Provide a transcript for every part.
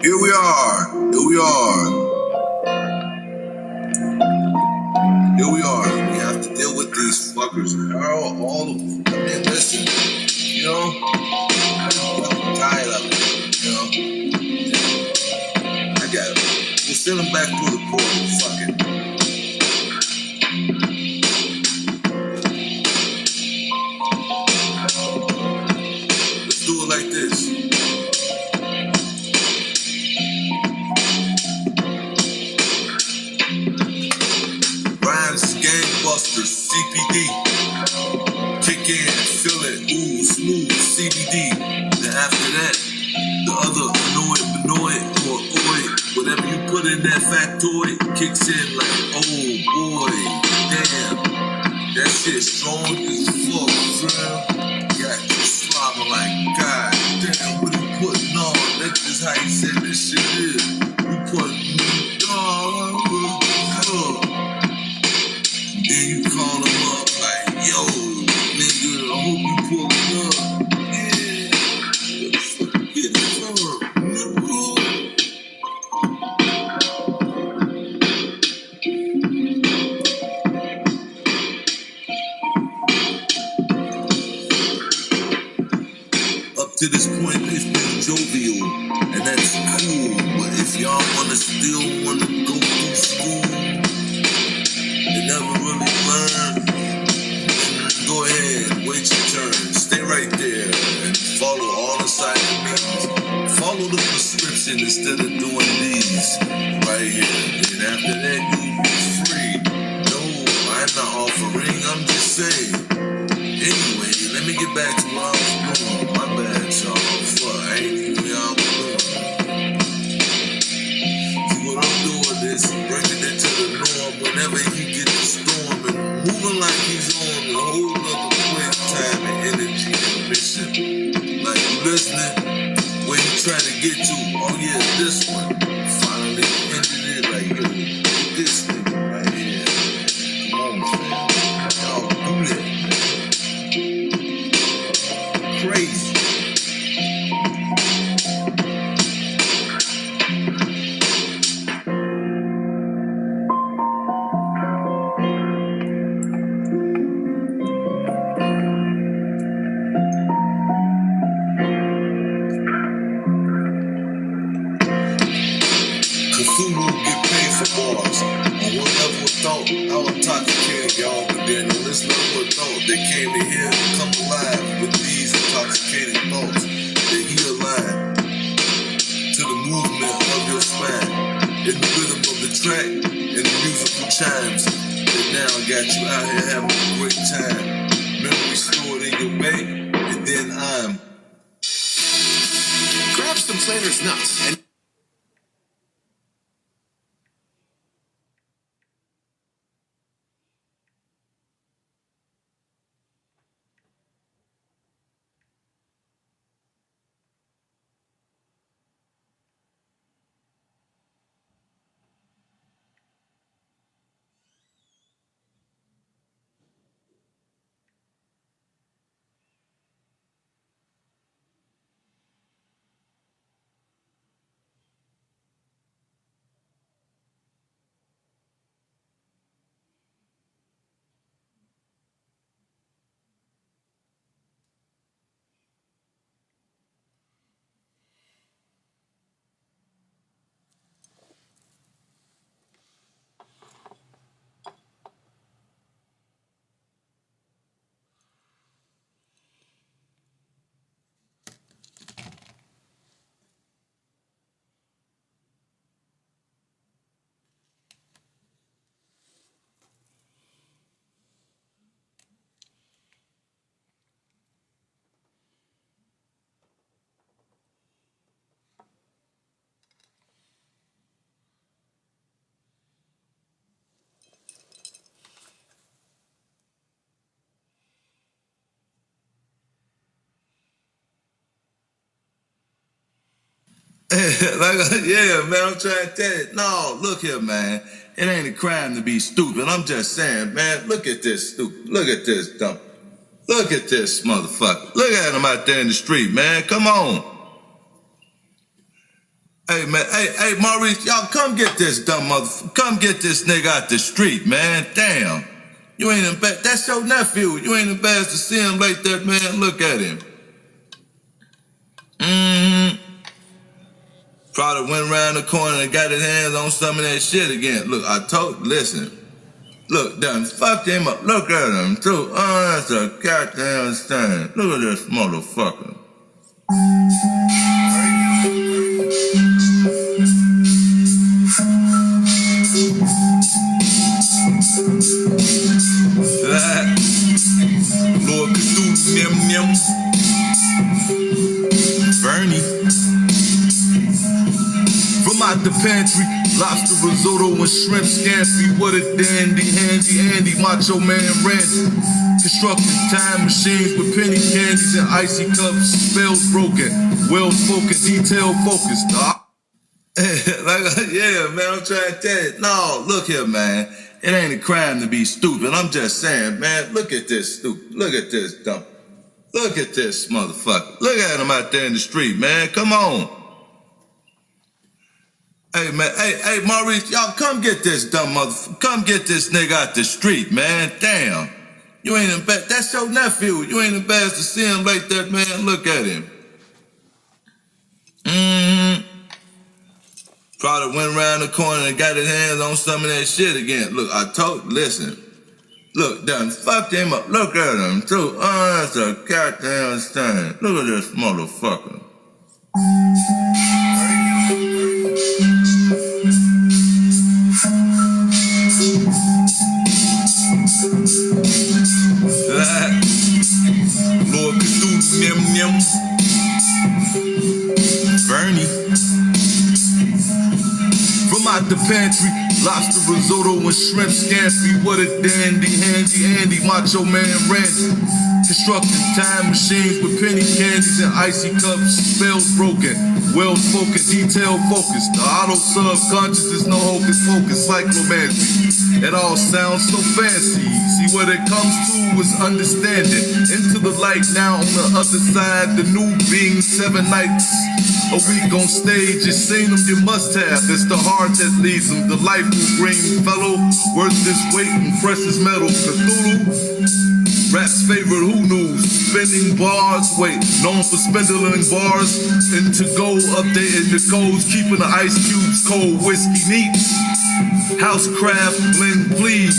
Here we are. Here we are. Here we are. We have to deal with these fuckers. All of them. I mean, listen. You know, I'm tired of it. You know, I got it. We'll send them back through the portal. Fuck it. Let's do it like this. Rhymes, gangbusters, CPD. Kick in, feel it, ooh, smooth, CBD. Then after that, the other annoyed, or oi, whatever you put in that factoid, kicks in like, oh boy, damn. That shit strong as fuck, fam. Got you slobbing like, god damn, what you putting on? That's just how you said this shit is. You putting on, then you call them up like, yo, nigga, I hope you pulling up. Yeah, what the fuck you getting from? Up to this point, it's been jovial, and that's cool. But if y'all still wanna go through school and never really learn, then go ahead, wait your turn. Stay right there and follow all the side means. Follow the prescription instead of doing these right here. And after that, you'll be free. No, I'm not offering, I'm just saying. Anyway, let me get back to what I was doing. My bad, y'all. Fuck, I ain't even y'all doing. See what I'm doing is bringing it to the norm whenever he get the storm and moving like he's on a whole other place, time and energy and mission. Like you listening, where you trying to get to? Oh yeah, this one. Finally ended it like yo, this nigga right here. Come on, man. Y'all do that, man. Crazy. Cthulhu get paid for bars. On one level of thought, I was intoxicated, y'all, but then on this level of thought, they came to hear and come alive with these intoxicated thoughts. That he aligned to the movement of your spine, in the rhythm of the track, and the musical chimes. And now I got you out here having a great time. Memory stored in your bank, and then grab some Planters nuts and yeah, man, I'm trying to tell you. No, look here, man. It ain't a crime to be stupid. I'm just saying, man, look at this stupid. Look at this dump. Look at this motherfucker. Look at him out there in the street, man. Come on. Hey man, hey Maurice, y'all come get this dumb motherfucker. Come get this nigga out the street, man. Damn. You ain't embarrassed. That's your nephew. You ain't embarrassed to see him like that, man. Look at him. Probably went around the corner and got his hands on some of that shit again. Look, listen. Look, done fucked him up. Look at him, too. Oh, that's a goddamn stain. Look at this motherfucker. Lord Cthulhu, nim. Bernie. From out the pantry, lobster risotto and shrimp scampi. What a dandy, handy Andy, Macho Man Randy. Constructed time machines with penny candies and icy cups. Spells broken, well spoken, detail focused. Yeah, man, I'm trying to tell you. No, look here, man. It ain't a crime to be stupid. I'm just saying, man, look at this stupid. Look at this dumb. Look at this motherfucker. Look at him out there in the street, man. Come on. Hey man, hey Maurice, y'all come get this dumb motherfucker. Come get this nigga out the street, man. Damn. You ain't embarrassed. That's your nephew. You ain't embarrassed to see him like that, man. Look at him. Probably went around the corner and got his hands on some of that shit again. Look, listen. Look, done fucked him up. Look at him, too. Oh, that's a goddamn stain. Look at this motherfucker. Lord Cthulhu, nim. Bernie. From out the pantry, lobster risotto and shrimp scampi. What a dandy, handy Andy, Macho Man Randy. Constructed time machines with penny candies and icy cups. Spells broken, well spoken, detail focused. The auto subconscious is no hocus pocus, cyclomancy. It all sounds so fancy. See what it comes to is understanding. Into the light now on the other side, the new being 7 nights a week on stage. You seen them, you must have. It's the heart that leads them. The life will bring fellow worth this weight and precious metals. Cthulhu, rap's favorite, who knew? Spending bars, known for spindling bars. And to go updating the codes, keeping the ice cubes cold. Whiskey neats, housecraft blend, please.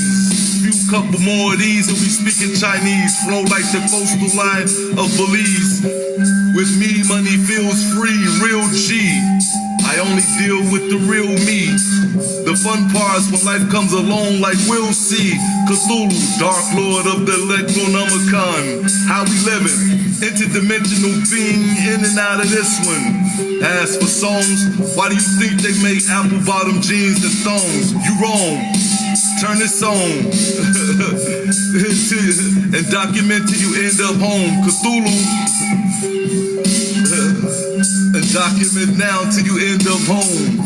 Few couple more of these and we speaking Chinese. Flow like the coastal line of Belize. With me, money feels free, real G. I only deal with the real me. The fun parts when life comes along, like we'll see. Cthulhu, Dark Lord of the Necronomicon. How we living? Interdimensional being in and out of this one. As for songs, why do you think they make apple bottom jeans and thongs? You wrong. Turn this on and document till you end up home. Cthulhu. And document now till you end up home.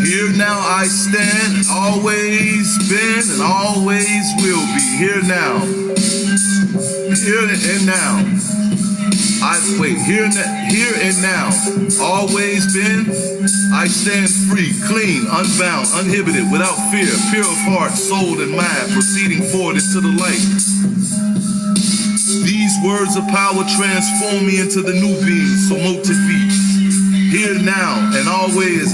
Here now I stand, always been and always will be. Here now. Here and now. Here and now. Always been, I stand free, clean, unbound, uninhibited, without fear, pure of heart, soul, and mind, proceeding forward into the light. These words of power transform me into the new being, so motive be. Here now and always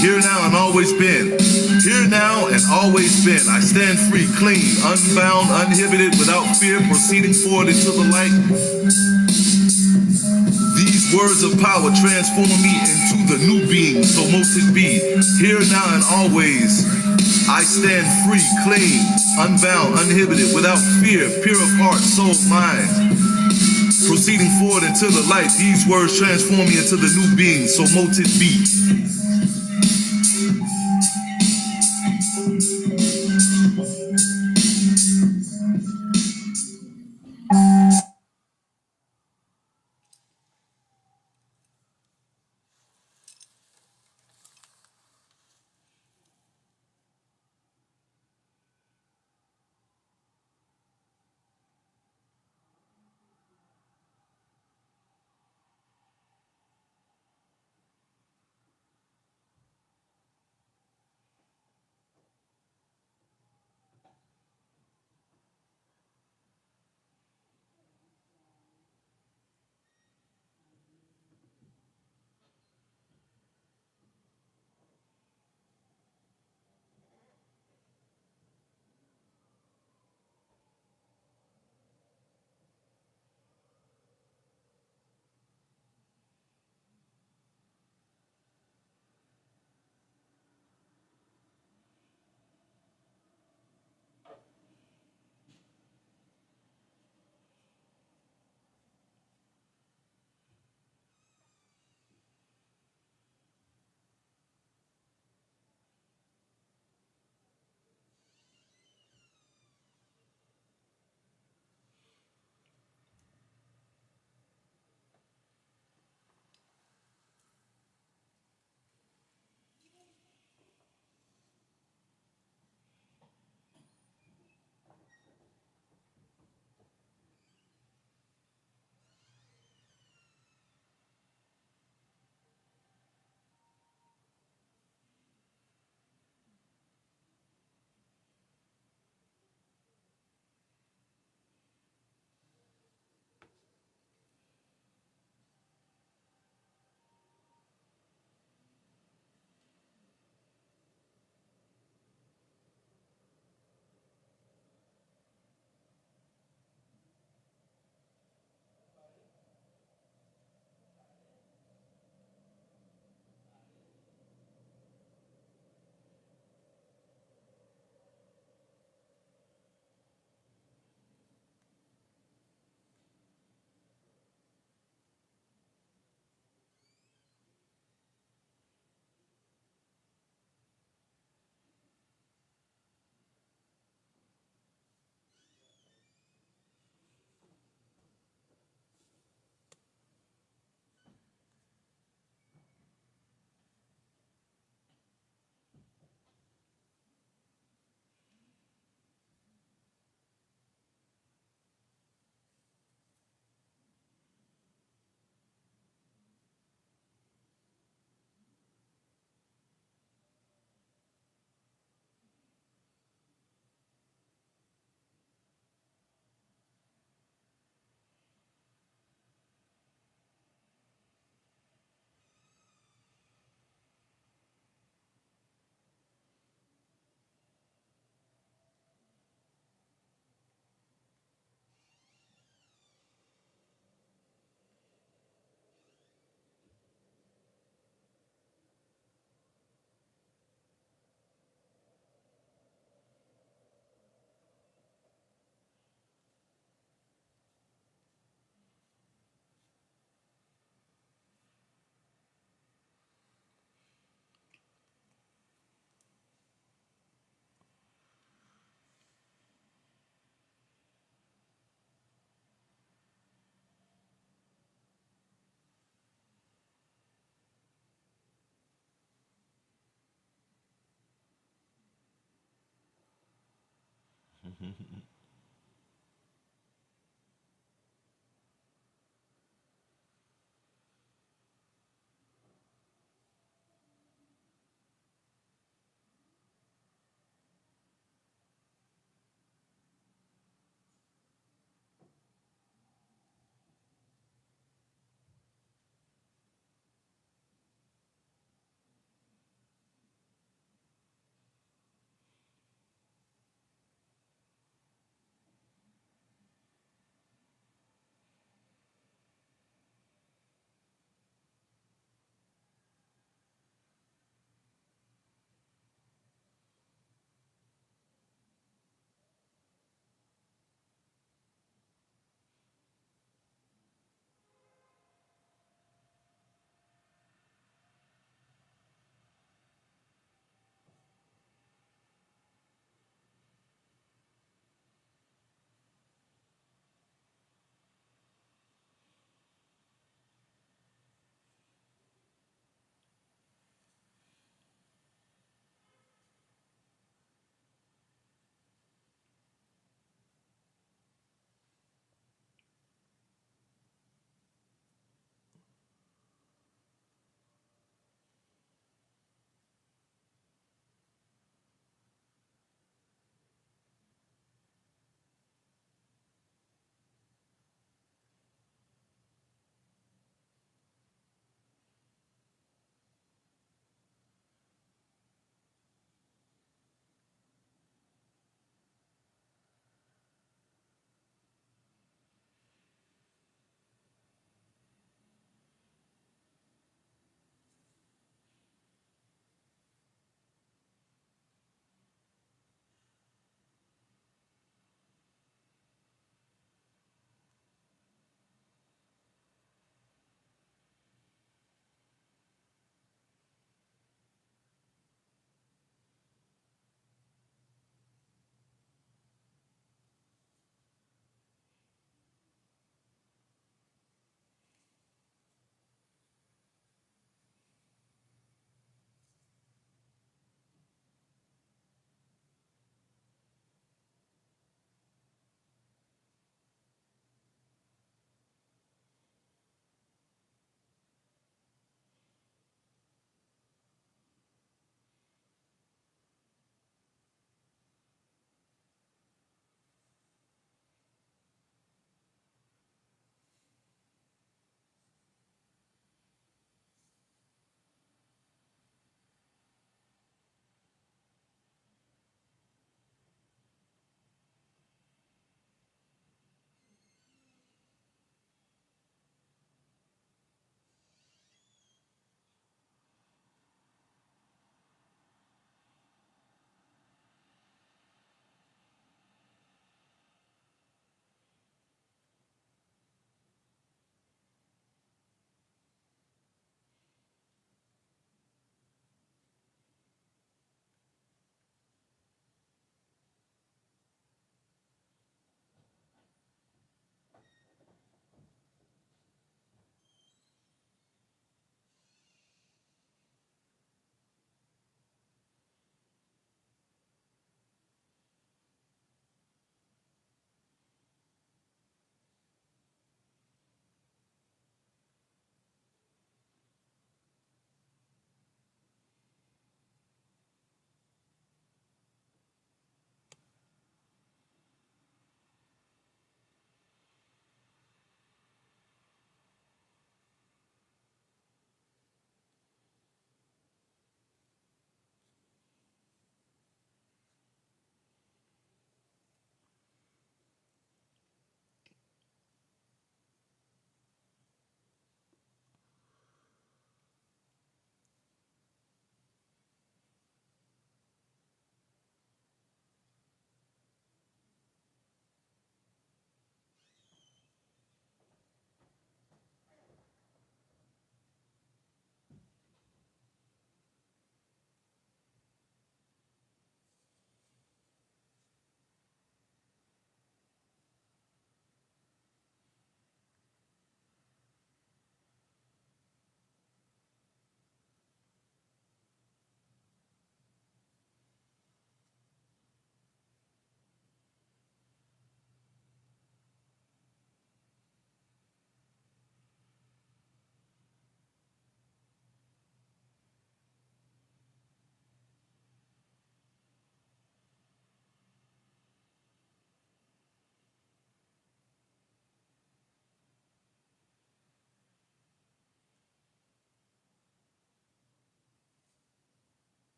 here now and always been. Here now and always been. I stand free, clean, unbound, uninhibited, without fear, proceeding forward into the light. These words of power transform me into the new being, so motive be. Here now and always. I stand free, clean, unbound, uninhibited, without fear, pure of heart, soul, mind. Proceeding forward into the light, these words transform me into the new being, so motive be.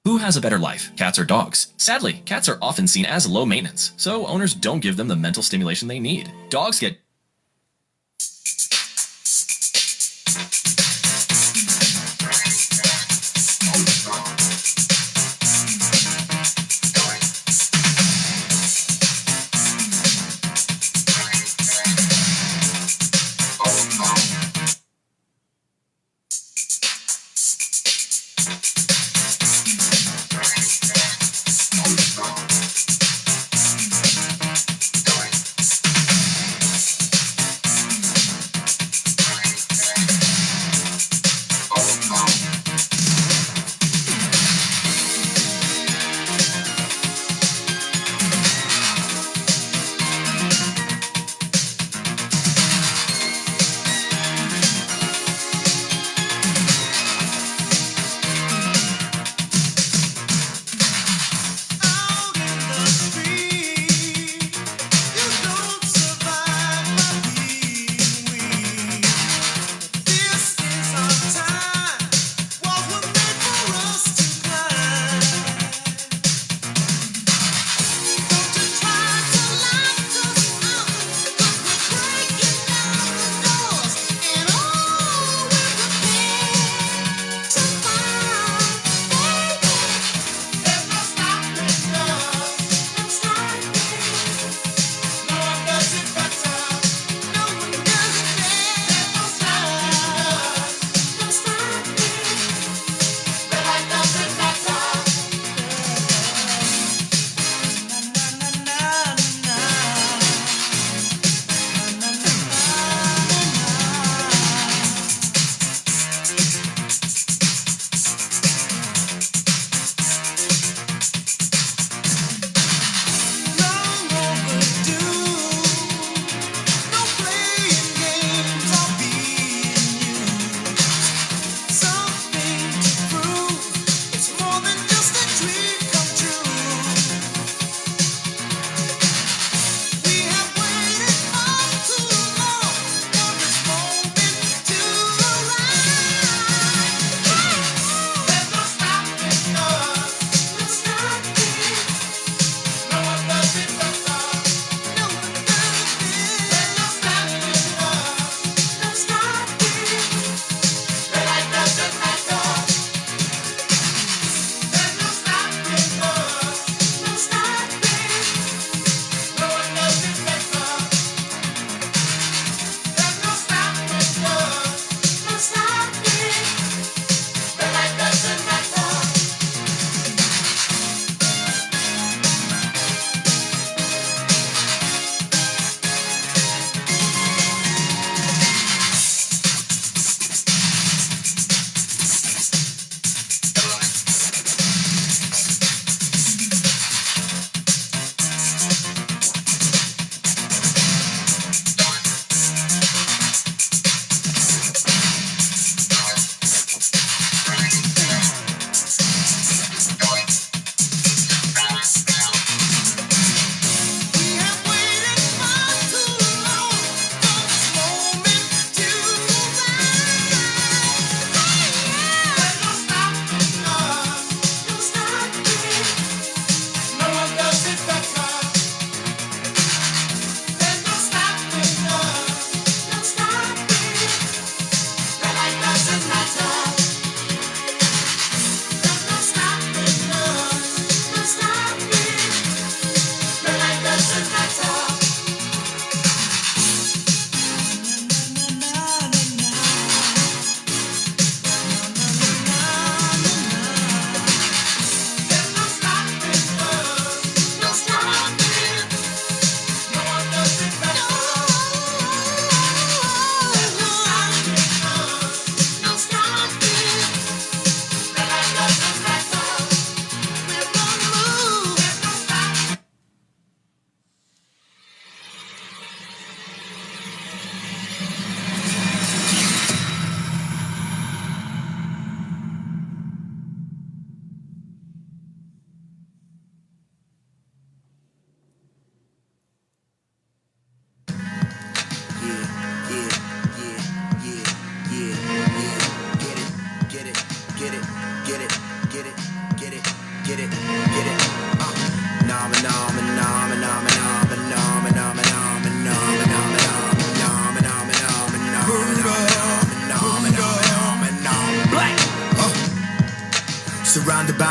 Who has a better life, cats or dogs? Sadly, cats are often seen as low maintenance, so owners don't give them the mental stimulation they need. Dogs get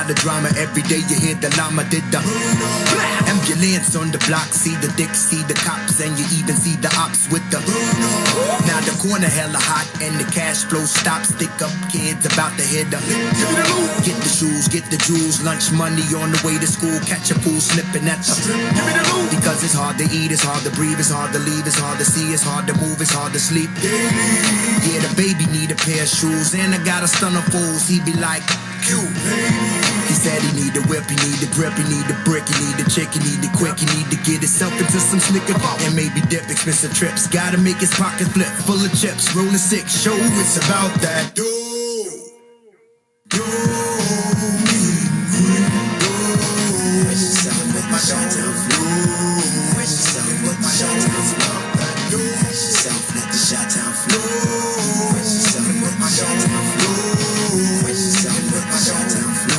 lot of drama. Every day you hear the llama did the ambulance on the block. See the dicks, see the cops, and you even see the ops with the. Now the corner hella hot and the cash flow stops. Stick up kids about to hit the. Get the shoes, get the jewels, lunch money on the way to school. Catch a fool slipping at the. Because it's hard to eat, it's hard to breathe, it's hard to leave, it's hard to see, it's hard to move, it's hard to sleep. Yeah, the baby need a pair of shoes, and I got a stunner fools. He be like, Q. He said he need a whip, he need a grip, he need a brick, he need a chick, he need it quick, he need to get himself into some slicker and maybe dip expensive trips. Gotta make his pockets flip, full of chips, rolling six. Show it's about that. Do me, do. Wish yourself with my shot-town flow. Wish yourself with my shot-town flow. Do yourself, let the shot-town flow. Wish yourself with my shot-town flow. Wish yourself with my shot-town flow.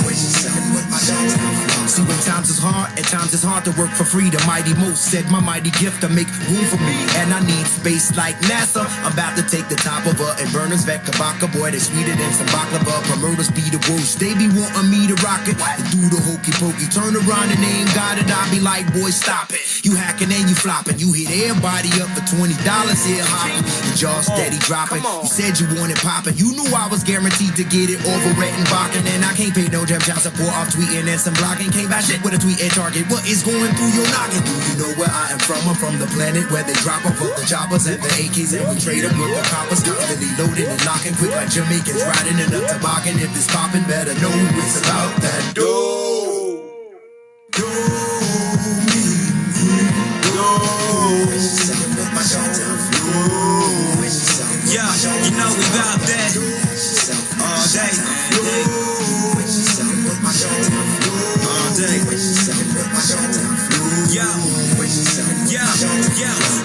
Wish yourself with my shot-town flow. See, when times is hard, at times it's hard to work for free. The mighty most said my mighty gift to make room for me. And I need space like NASA. I'm about to take the top of her and burners vet Kabaka. Boy, they sweeter than some baklava. Promoters be the worst. They be wanting me to rock it and do the hokey pokey. Turn around and they ain't got it. I be like, boy, stop it. You hacking and you flopping. You hit everybody up for $20 here hopping. The jaw steady dropping. You said you wanted popping. You knew I was guaranteed to get it over red and barking. And I can't pay no damn child support off tweeting and some blocking. Came back shit with a tweet at Target. What is going through your noggin? Do you know where I am from? I'm from the planet where they drop off of the choppers and the AKs and we trade them with the coppers. Constantly loaded and locking quick like Jamaicans riding in a toboggan. If it's popping, better know it's about that dough. Yeah, you know we bout that all day, all day. Yeah.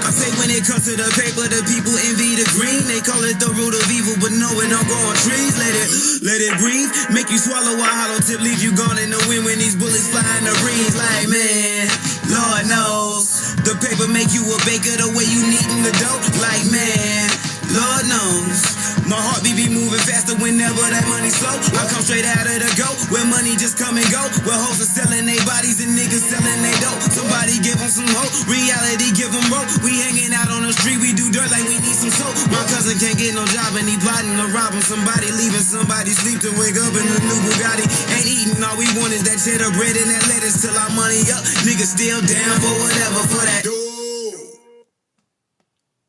I say when it comes to the paper, the people envy the green. They call it the root of evil, but no, it don't grow on trees. Let it breathe, make you swallow a hollow tip, leave you gone in the wind when these bullets fly in the breeze. Like man, Lord knows the paper make you a baker the way you kneading the dough. Like man, Lord knows my heartbeat be moving faster whenever that money slow. I come straight out of the go, where money just come and go. Where hoes are selling their bodies and niggas selling their dough. Somebody give them some hope, reality give them rope. We hanging out on the street, we do dirt like we need some soap. My cousin can't get no job and he plotting to rob him. Somebody leaving somebody sleep to wake up in a new Bugatti. Ain't eating, all we want is that cheddar bread and that lettuce till our money up. Niggas still down for whatever for that.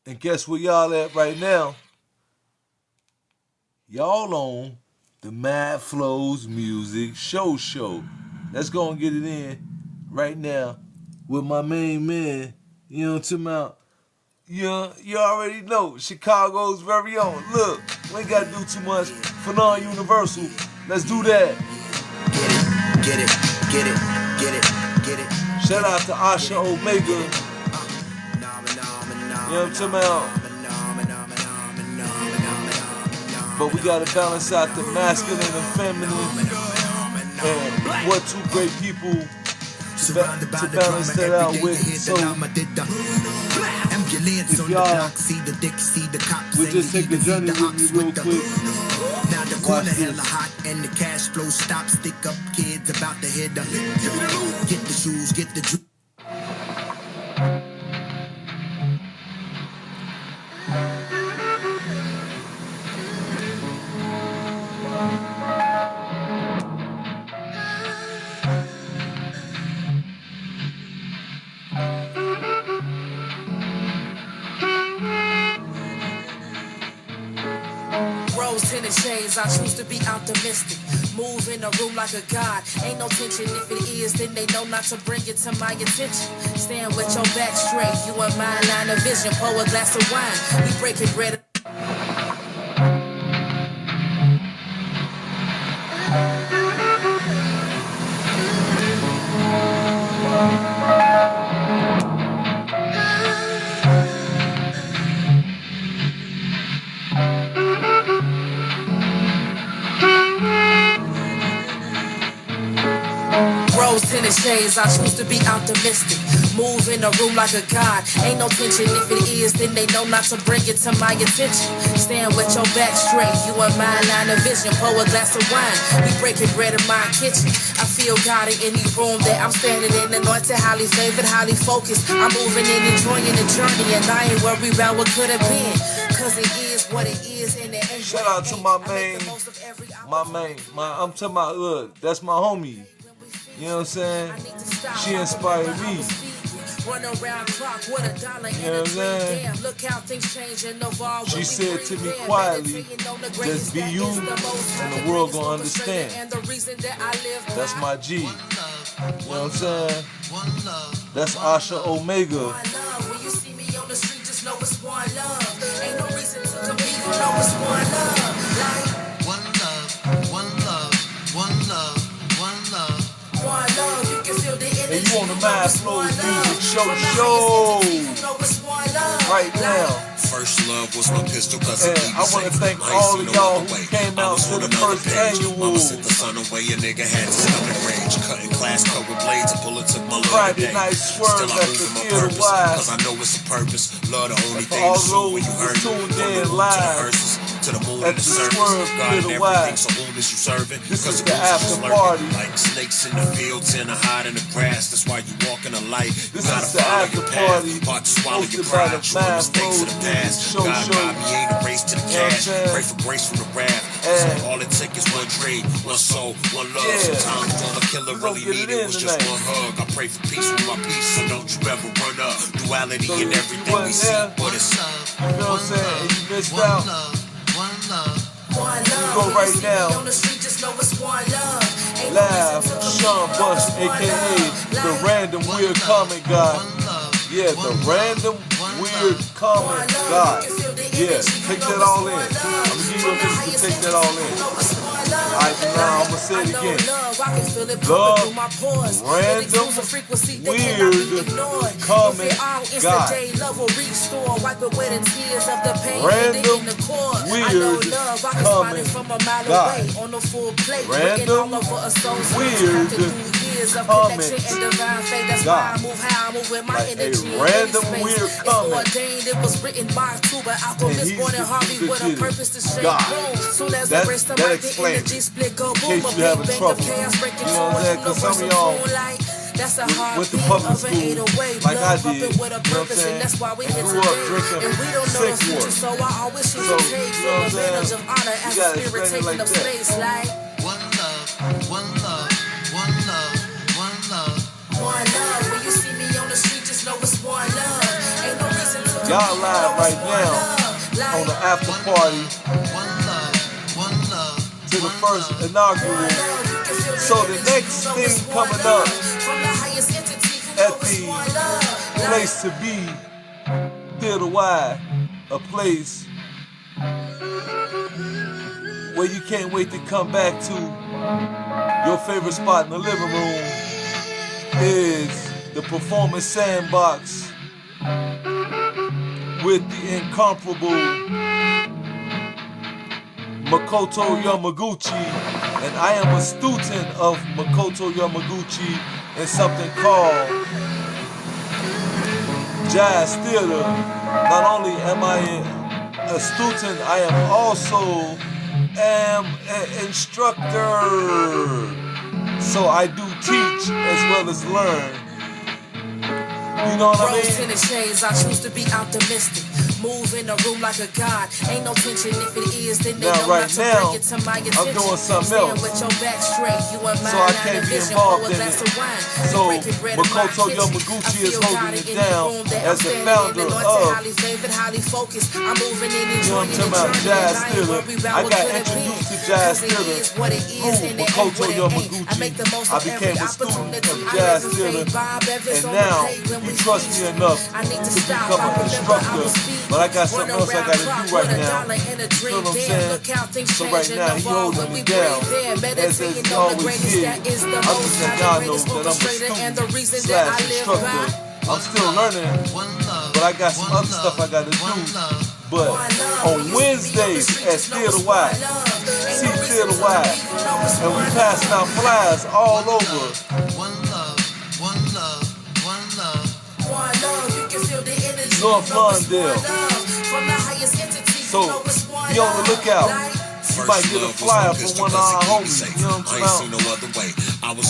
And guess where y'all at right now? Y'all on the Mad Flows Music Show. Let's go and get it in right now with my main man. You know what I'm talking about? You already know, Chicago's very own. Look, we ain't got to do too much. Phenom Universal, let's do that. Get it. Shout out to Asha Omega. You know what I'm talking about? But we gotta balance out the masculine and feminine. And what two great people to balance that out with. So if y'all would just take a journey with me real quick. Now the corner hella hot and the cash flow stops. Stick up kids about to hit the. Get the shoes, get the juice. Tinted shades, I choose to be optimistic. Move in a room like a god. Ain't no tension. If it is, then they know not to bring it to my attention. Stand with your back straight. You and my line of vision. Pour a glass of wine. We breaking bread. Tinted shades, I choose to be optimistic. Move in a room like a god. Ain't no tension. If it is, then they know not to bring it to my attention. Stand with your back straight. You and my line of vision. Pour a glass of wine. We breaking bread in my kitchen. I feel God in any room that I'm standing in. Anointed, highly favored, highly focused. I'm moving and enjoying the journey, and I ain't worried about what could have been. Cause it is what it is, and it ain't Shout what out it to ain't. my I make main, the most of every I'm talking about, look, that's my homie. You know what I'm saying? She inspired me. Run around clock with a dollar You know and a what I'm dream. saying? Damn, look how things change and evolve. She said to me quietly, just be you and the world gonna understand. That's my G. You know what I'm saying? That's Asha Omega. When you see me on the street, just know it's one love. Ain't no reason to compete, you know it's one love. Like One love, one love, one love, one love. one love, you can feel the energy. And you on the know Mad it's Flows one Music love. From the Show. highest entity, you know it's one love. Right now. First love was my pistol, cause And it keep I me want to safe. thank I ain't all seen of no y'all other who way. came I out was to on the another first page. annual Mama sent the sun away, a nigga had to stop and rage. Cutting class cut with blades, a bullet took my love Friday today. night swerve Still I at move the in my Theater purpose, Wide. cause I know it's a purpose. Love the only For thing all to show when you those earn it. tuned From in the root to the live hearses, to the moon at and the the surface. Swerve God and Theater everything, Wide. so whom is you serving? This Cause is the the goose after is lurking. party. Like snakes in the fields and a hide in the grass. That's why you walk in the light. You This gotta is the follow after your path. party Hard to swallow your hosted by pride. the True Mad mistakes of the Flows past. Show. God got me, ain't a race to the You know what I'm cash. saying? Pray for grace from the wrath. And all it takes is one trade, one soul, one love. Yeah. Sometimes all a killer We gon' really get it needed in was just tonight. one hug. I pray for peace with my peace, so don't you ever run up. Duality So in if you everything we wasn't see, there, but it's you know what I'm saying? And you missed out. one love. One love. go When right you see now. me on the street, just know it's one love. Ain't no Live, reason to compete, Sean you know Bush, it's one aka love. the Like random weird comment guy. Yeah, the random weird comment guy. Yeah, take that all in. I'm gonna give you a minute to take that all in. Alright, now I'ma say it again. The random weird comment guy. Random weird comment guy. Random weird comment guy. Like a random weird comment. And he's the God. That explains it. In case you having trouble. You know what I'm saying? Because some of y'all went to public school like I did. You know what I'm saying? And grew up drinking sick water. So, you know what I'm saying? You gotta explain it like that. One love, one love, one love, one love. One love, when you see me on the street, just know it's one love. Ain't no reason to Y'all live right now on the after party to the first inaugural. So the next thing coming up at the place to be, Theater Wide, a place where you can't wait to come back to. Your favorite spot in the living room is the Performance Sandbox with the incomparable Makoto Yamaguchi, and I am a student of Makoto Yamaguchi in something called Jazz Theater. Not only am I a student, I am also an instructor. So I do teach as well as learn. You know what I Rose mean? in the shades, I choose to be optimistic. Move in a room like a god. Ain't no tension if it is, then they Now, know right not to now, bring it to my attention. I'm doing something Stand else. with your back straight, you and So mine, I can't be involved in it. So Makoto Yamaguchi is holding it down as the founder of, I'm moving in you know what I'm talking about, Jazz Theater. I got introduced to Jazz Theater through Makoto Yamaguchi. I became a student of Jazz Theater, and now he trusts me enough to become an instructor. But I got something else I gotta do right now. You know what I'm saying? So right now he holding me down, as he always did. I'm just letting y'all know that I'm a student slash instructor. I'm still learning, but I got some other stuff I gotta do. But on Wednesdays at Theater Wide, see Theater Wide, and we passing out flyers all over. One love, one love, one love. North Lawndale. So be on the lookout. You might get a flyer from one of our homies. You know what I'm talking about?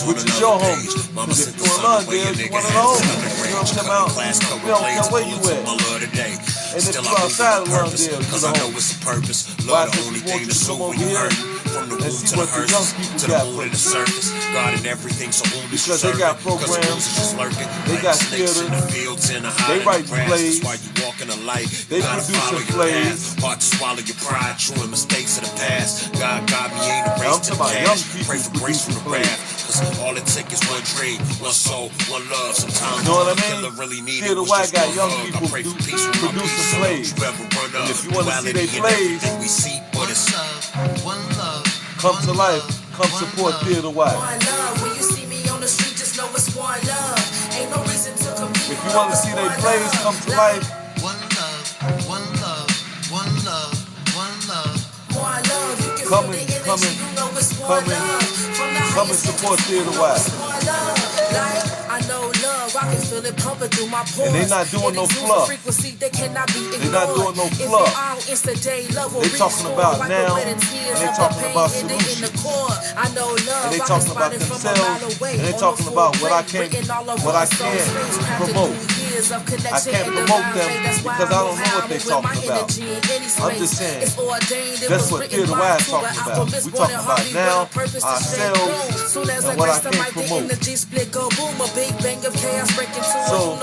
Which is your homie. Because if you're in Lawndale, you're one of the homies. You know what I'm talking about? We don't care where you at. And if you're outside of Lawndale, you're the homie. Why? Because we want you to come over here and see what the young people got for you. Because they got programs, they got theater, they write plays, they producing plays. Hard to swallow your pride, true mistakes of the past. God got me, ain't a race to the cash. Pray for grace from the wrath. Cause all it takes is one dream, one soul, one love. Sometimes you know what I mean? Really need Theater White got young people producing plays. And if you want to see their plays, come to life, come support Theater White. If you want to see their plays come to life, come and support Theater White. And they not doing no fluff. They not doing no fluff. They talking about now, and they talking about solutions. And they talking about themselves, and they talking about what I can promote. I can't promote them because I don't know what they talking about. I'm just saying, that's what Theater White is talking about. We talking about now, ourselves, and what I can't promote. So,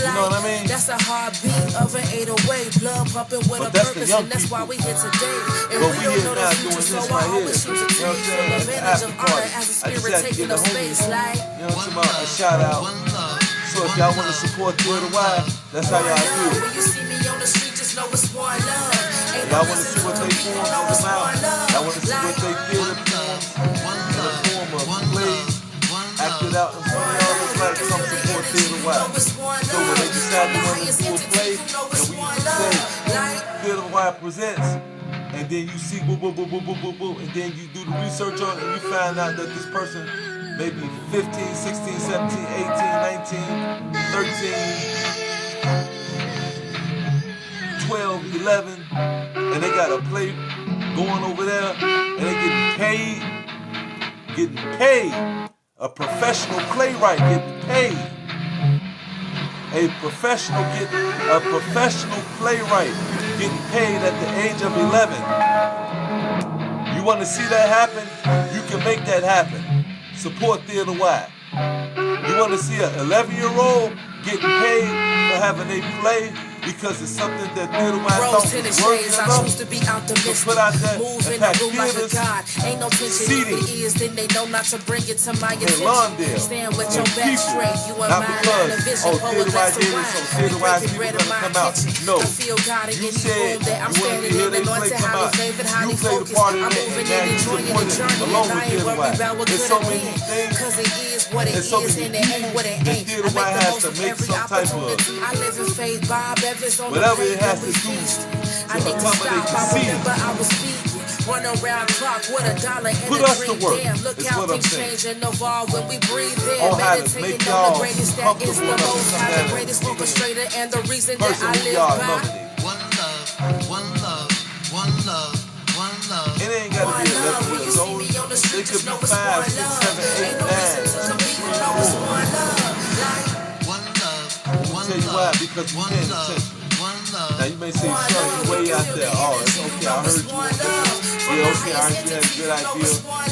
you know what I mean? That's a heartbeat of an 808, blood pumping with a purpose, and that's why we here today. And but we here don't know now the doing future, this so I right here. always choose to You know what I'm take full saying? advantage After of party. honor as a I just spirit had to taking get a the space, homies, like. you know what I'm talking about, a shout out. So if y'all want to support Theater White, that's how y'all do it. When you see me on the street, just know it's one love. Ain't Y'all no want to reason see what to they compete, forms know is it's about. one love. Y'all want to see what they theater forms in the form of plays acted out in front of y'all. It's like come support Theater White. So when they decide they want to do a play, and we used to say Theater White presents, and then you see boo boo boo boo boo boo boo, and then you do the research on it, and you find out that this person maybe 15, 16, 17, 18, 19, 13, 12, 11, and they got a play going over there, and they getting paid. A professional playwright getting paid. A professional playwright getting paid at the age of 11. You want to see that happen? You can make that happen. Support Theater White. You want to see an 11-year-old getting paid for having a play because it's something that Theater White thought was worthy enough to put out there and pack theaters, seating in Lawndale, and people, not because, oh, Theater White did it, so Theater White people gonna come out. No, you said you wanted to hear they play come out. You played a part in it, and now you support it along with Theater White. There's so many things, there's so many people that Theater White has to make some type of whatever it has to do to accommodate the scene. Run around clock with $1 and Put a us to drink. work, Damn, look is how what I'm things saying. change and evolve when we breathe in. On how to make Meditating y'all on the greatest that is comfortable the enough to most come high, down the greatest and orchestrator, and the reason that person I who y'all live by. nominate. It ain't gotta be 11 years old. It could be 5, 6, 7, 8, 9, 2, 3, 4. I'll tell you why, because we paying attention. Now you may say, son, you way out there. Oh, it's okay, I heard you on this. Yeah, okay, I heard you had a good idea.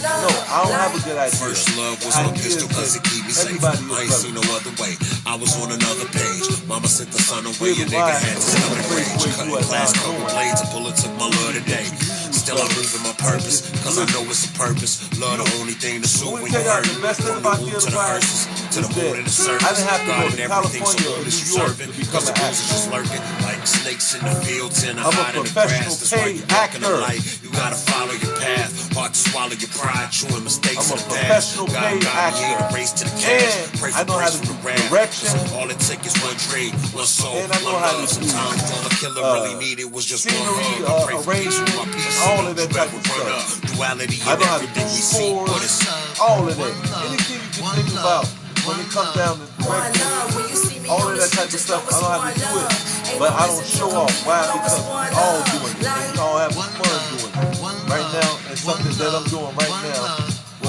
No, I don't have a good idea. First love was The my idea pistol is cause it keep me safe. everybody I ain't is seen no relevant. other way. I was on another page. Mama sent the son away. Theater Your nigga White had to stop is and the place rage. where Cutting you are class, now couple going. blades. A bullet took my love today. Still I'm moving my purpose, cause I know it's a purpose. Love the only thing to suit Let me when you tell y'all hurt. the best thing From the about root Theater to the White hearses, to the is moon and the that surface. I didn't have to God go and to everything, so California or long as you New York serving. to Cause become the an ghouls are actor. just lurking like snakes in the fields and I'm a hide in the professional grass. That's why paid you walking the actor. light. You gotta follow your path. Hard to swallow your pride, chewing mistakes I'm a of the past. professional God paid got me in a actor. race to the cash. And Pray I for know how grace to from do the wrath. direction. All it takes is one trade, one soul, And I know one how to love. do, Sometimes all a killer really needed was just one scenery, hug. I pray for peace with my arrangement, peace. and all of that type of Run stuff. up. Duality I in know how to do everything we see, but scores, it's all of that. Anything you can think about when it comes down to One directing, love, when you see me all on of the that street, type of just know stuff, it's I know how one to do it. love. Ain't But no I don't reason show to off. compete, Why? you know it's Because one we all love. doing it. Like, We all having fun doing it. Right now, and something that I'm doing right now.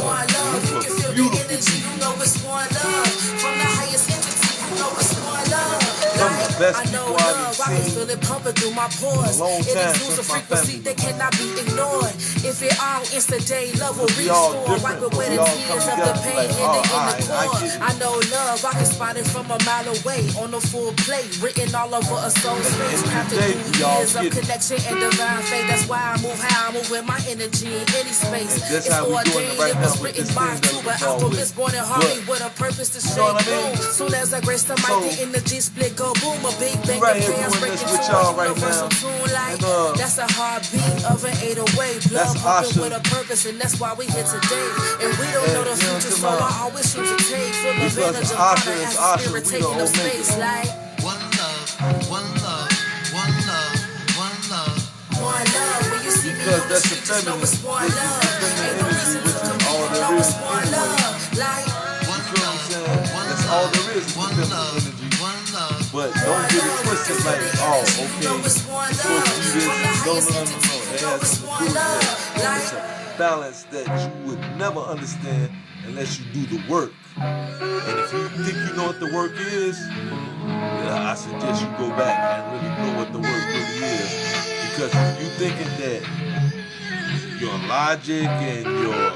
one love, you can feel the beautiful energy, you know it's one love. From the highest entity, you know it's one love. Some of the best I know people I've love, I can seen feel it pumping through my pores. in a long It time exudes a since my frequency family that cannot be ignored. If it all insta-day, love will We all restore. different, Wipe but away we the all tears come of the together pain like, hidden in the I core. get it. I know love, I can spot it from a mile away. On the full plate, written all over a soul's At the face. end of the Crafted day, through we all years of get it. connection and divine faith. That's why I move how I move with my energy in any space. And that's It's how we doing it ordained, right it now was with written this by thing that two, we but call alchemists with. born in harmony But, with a purpose to you know shake what I mean? boom. Soon as I grace the mic, So, the energy split go boom. A big bang right of here fans doing breaking this with through y'all a right universal now. tune like And, that's a heartbeat of an 808. Blood that's pumping Asha. with a purpose, and that's why we here today. And we don't know the And, you know future, what so I'm I saying? always choose to take full Because advantage of Asha honor is as a Asha, spirit we the taking up Omega. space like One love, one love, one love, one love. one love. When you see me Because on the that's the street, just know feminine. it's one This is love. the feminine Ain't no energy, reason which to is compete, all you there know is it's one anyway. love. Like You feel what I'm saying? That's all there is the feminine energy. One love. But don't get it twisted like, oh, okay, it's supposed to be this. No. It has nothing to do with that. It's a balance that you would never understand unless you do the work. And if you think you know what the work is, I suggest you go back and really know what the work really is. Because if you thinking that your logic and your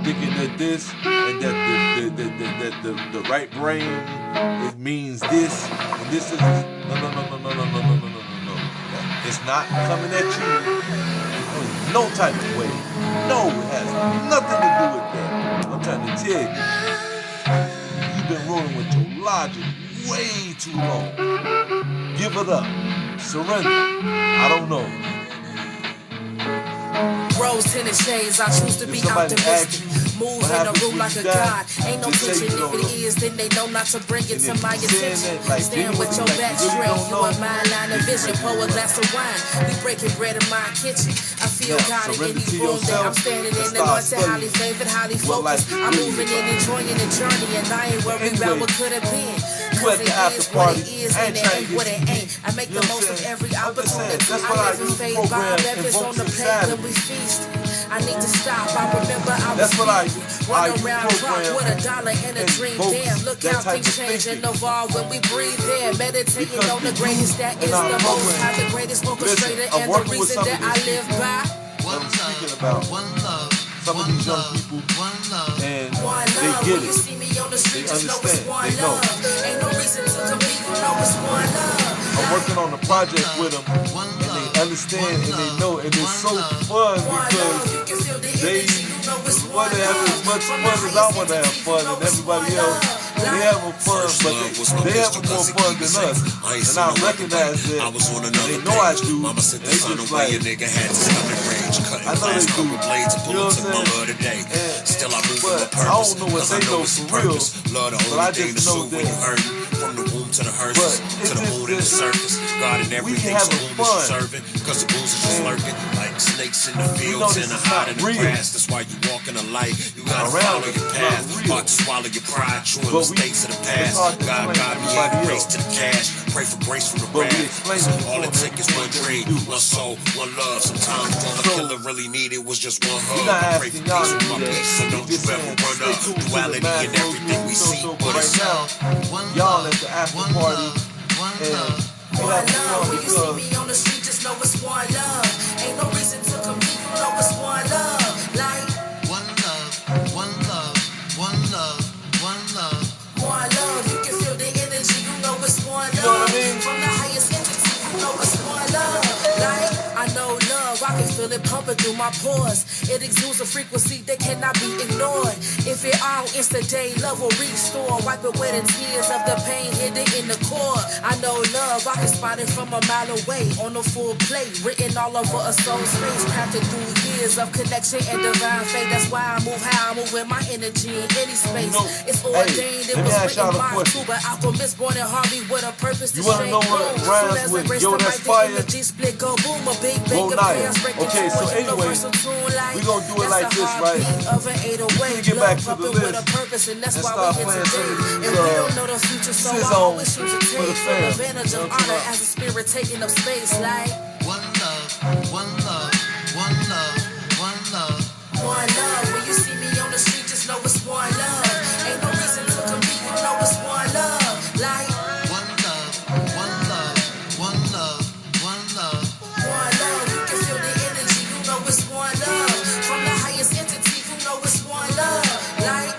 thinking that this and that the right brain it means this and this is no. It's not coming at you in no type of way. No, it has nothing to do with that. I'm trying to tell you, you've been rolling with your logic way too long. Give it up. Surrender. I don't know. rose tinted shades, I choose to If be somebody optimistic. asks you Move what in a happens room when like you a die, god. Ain't no just say tension. you If don't it know. is, then they know not to bring it And to if my you saying attention. that, like, Stand with genuinely, your like you back really straight. don't You know, a mind line of vision. Pour a glass of wine. We breaking bread in my kitchen. I feel Now, God in surrender any to room that yourself I'm standing and in. start Anointed, highly studying favored, highly what life focused. is I'm really moving and about. enjoying the journey, and I ain't worried about Anyway, what could have been. you at the after party. I ain't And it trying ain't to what get it you ain't. I make you know the what most I'm of saying? every I'm just saying, opportunity. that's I why I live in use faith, program Bob Evans on the invokes plate when insanity. we feast. I need to stop. I remember I was That's what I running use around clock program with $1 and a dream. invokes Damn, look that how type things of change and thinking. evolve when we breathe in. Meditating Because on the the greatest that youth is in our the most program- high, the greatest orchestrator, I'm and the working with reason some of that I these live people by. that I'm speaking about. Some of these young people, and One they love. get When you it. see me on the street, They just know it's understand. one They know. love. Ain't no reason to compete, you know it's one love. I'm working on a project with them, and they understand and they know, and it's so fun One love, because you can feel the they energy, you know it's one want to have as love. much From fun the as I highest want to have entity, fun, you know and it's everybody one else, love. they having fun, First but love was my they pistol, having more cause it fun keep it than us. safe. I ain't And seen I no other recognize way. that, I was on and another they know I page. do, Mama sent and the they son just away, like, a nigga had to stomach rage. Cutting I know glass, they do. couple blades, and You know bullets what in I'm my saying? love today. And- Still I move but with I purpose, don't know what cause I they know know it's a for real, purpose. Love the but I only thing just to know soothe when you that- hurt. From the womb to the hearses, But to it's the just moon and the that surface. God and we everything, so having whom is you fun. serving? Cause the bulls are just And lurking like snakes in the know fields this and the is hide not in the real. grass. That's why you walk in the light. You gotta Around follow us, your it's path. not real. Hard to swallow your pride, chewing But we- mistakes of the it's past. hard to God explain got to me in everybody grace else. to the cash. Pray for grace from the But we wrath. explain Cause to all it people takes is what one they dream, do. one soul, one love. Sometimes all a So, killer really needed was just one We're hug. not I pray for asking y'all peace to with do my that. peace, so We don't you just ever saying, run stay up. tuned to the Duality Mad in Flows everything we Music see, Show. but Right it's now, y'all at the after party, and we One having love, fun when you see because me on the street, just know it's one love. Ain't no reason to compete, you know it's one love. Like one love, one love, one love, one love. one love, you can feel the energy, you know it's one You know love. what I mean? From the highest entity, you know it's one love. Like I know love, I can feel it pumping through my pores. It exudes a frequency that cannot be ignored. If it all insta-day, love will restore. Wipe away the tears of the pain hidden in the core. I know love, I can spot it from a mile away. On the full plate, written all over a soul's face. Crafted through years of connection and divine faith. That's why I move how I move with my energy in any space. know, It's hey, ordained, it let me was ask y'all written a by question. two, but alchemists born in Harvey with a purpose to You wanna shake know what boom. rhymes Soon as I with grace Yo, the That's mic, Fire? the energy split go boom. A big Go bang of Naya. chaos breaking Okay, Okay, so anyway, we gonna do it like this, right? We get back to the list. Let's start playing some of these songs for the fam. You know what I'm talking about? As a spirit taking up space like One love, one love, one love, one love. one love. When you see me on the street, just know it's one love. Ain't no reason to compete, you know it's one love. Like One love, one love, one love, one love. one love. You can feel the energy, you know it's one love. From the highest entity, you know it's one love. Like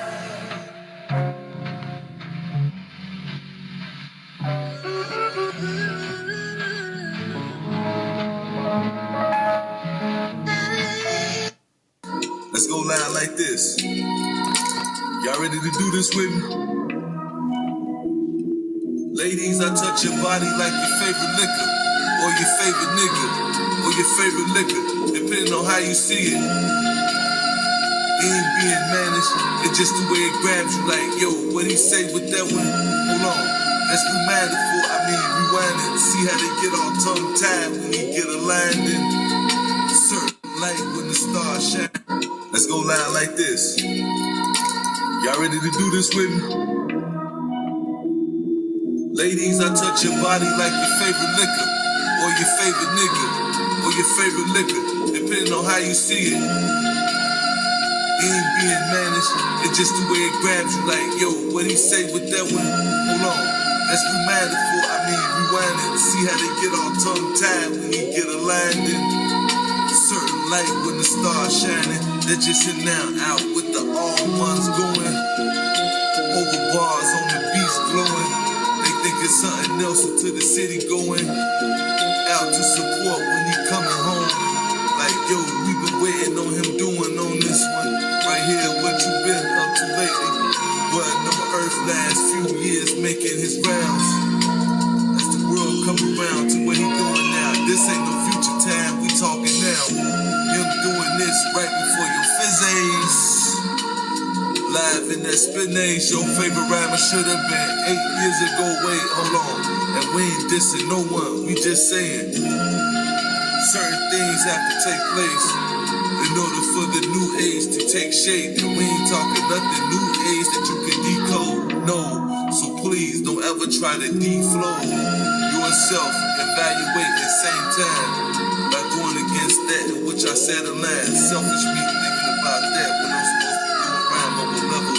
Let's go loud like this. Y'all ready to do this with me? Ladies, I touch your body like your favorite liquor, or your favorite nigga, or your favorite liquor, depending on how you see it. It ain't being managed, it's just the way it grabs you. Like, yo, what he say with that one? Hold on, let's rewind it for, rewind it. See how they get all tongue-tied when he get aligned in. Certain light when the stars shine. Let's go loud like this. Y'all ready to do this with me? Ladies, I touch your body like your favorite liquor, or your favorite nigga, or your favorite liquor, depending on how you see it. It ain't being managed, it's just the way it grabs you. Like, yo, what he say with that one? Hold on, let's rewind it for, rewind it. See how they get all tongue-tied when he get aligned in. Certain light when the stars shining. They're just in now, out with the all ones going. Over bars on the beach glowing. They think it's something else until the city going. Out to support when he coming home. Like, yo, we been waiting on him doing on this one. Right here, what you been up to lately? Wasn't on earth last few years making his rounds. As the world come around to what he doing now. This ain't no future time, we talking now. Him doing this right before your physics. Live in that spinach, your favorite rhymer should have been 8 years ago. Wait, hold on. And we ain't dissing no one, we just saying certain things have to take place in order for the new age to take shape. And we ain't talking nothing new age that you can decode, no. So please don't ever try to deflow yourself, evaluate at the same time by going against that in which I said a line. Selfish me thinking about that when I'm supposed to be doing rhyme on a level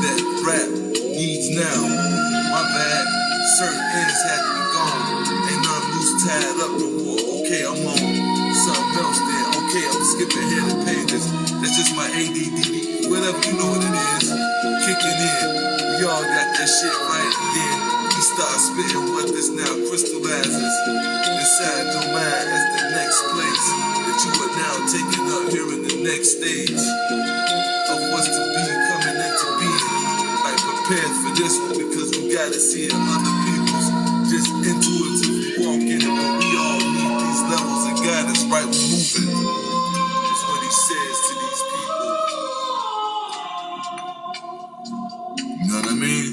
that rap needs now. My bad, certain ends had to be gone. Ain't none loose tied up no more. Okay, I'm on something else then. Okay, I'm skipping here the pages. That's just my ADD, whatever, you know what it is. Kicking in, we all got that shit right. Then we start spitting what this now crystallizes inside your mind as the next place that you are now taking up here in the next stage of what's to be coming into being. Like, prepared for this one because we gotta see it other people's just intuitively walking it, but we all need these levels of guidance, right? We're moving. That's what he says to these people. You know what I mean?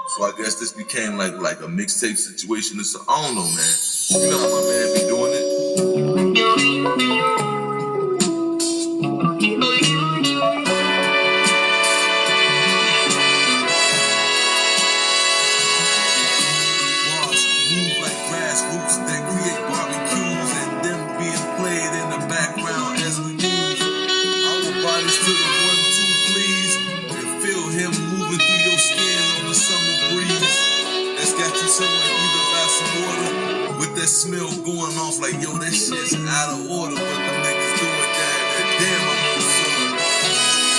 So I guess this became like a mixtape situation. So I don't know, man. You know how my man be doing it. Bars move like grassroots that create barbecues and them being played in the background as we move. Our bodies to the 1-2 please and feel him moving through your skin on the summer breeze. That's got you somewhere either by some water with that smell going off like, yo, that shit's out of order. What the niggas doing down there? Damn, I'm on sun.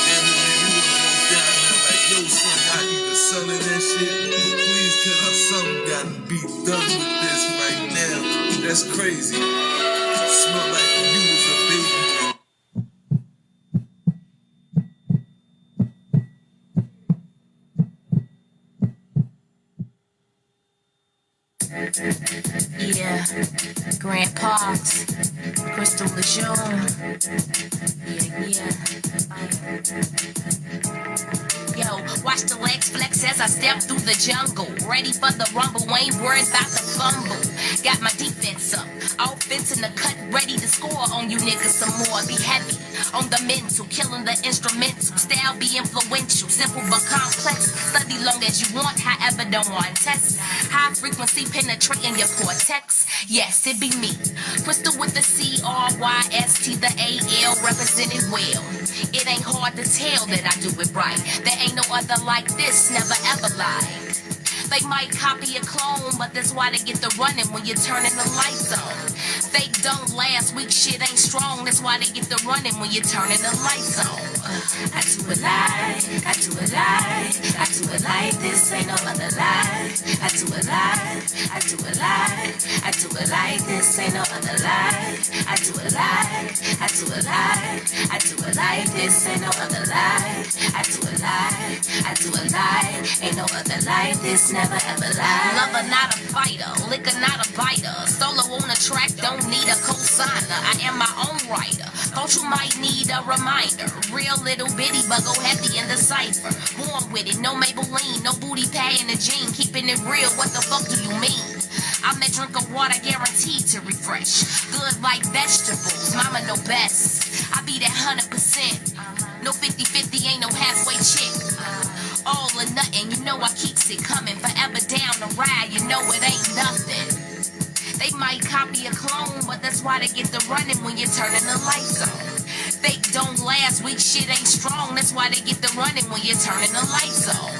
Damn it, man, you wanna walk down there like, yo, son, I need the sun in that shit. But please, can our son gotta be done with this right now? That's crazy. Smell like you was a baby. Yeah, Grant Parks, Crystal Lejeune. Yeah. Yo, Watch the legs flex as I step through the jungle. Ready for the rumble, ain't worried about the fumble. Got my defense up, offense in the cut, ready to score on you niggas some more. Be heavy on the mental, killing the instrumental. Style be influential, simple but complex. Study long as you want, however don't want test. High frequency penetrating your cortex. Yes, it be me. Crystal with the C-R-Y-S-T, the A-L represented well. It ain't hard to tell that I do it right. There ain't no other like this, never ever lied. They might copy a clone, but that's why they get the running when you're turning the lights on. Fake don't last, weak shit ain't strong, that's why they get the running when you're turning the lights on. I do it like, I do it like, I do it like this, ain't no other lie. I do it like, I do it like, I do it like this, ain't no other lie. I do it like, I do it like, I do it like this, ain't no other lie. I do it like, I do it like, ain't no other like this, never ever lie. Lover not a fighter, liquor not a biter. Solo on a track, don't need a cosigner. I am my own writer. Thought you might need a reminder. Real little bitty, but go heavy in the cipher. Born with it, no Maybelline, no booty pad in the jean. Keeping it real, what the fuck do you mean? I'm that drink of water guaranteed to refresh. Good like vegetables, mama know best. I be that 100%. No 50-50, ain't no halfway chick. All or nothing, you know I keeps it coming. Forever down the ride, you know it ain't nothing. They might copy a clone, but that's why they get the running when you're turning the lights on. Fake don't last, weak shit ain't strong, that's why they get the running when you're turning the lights on.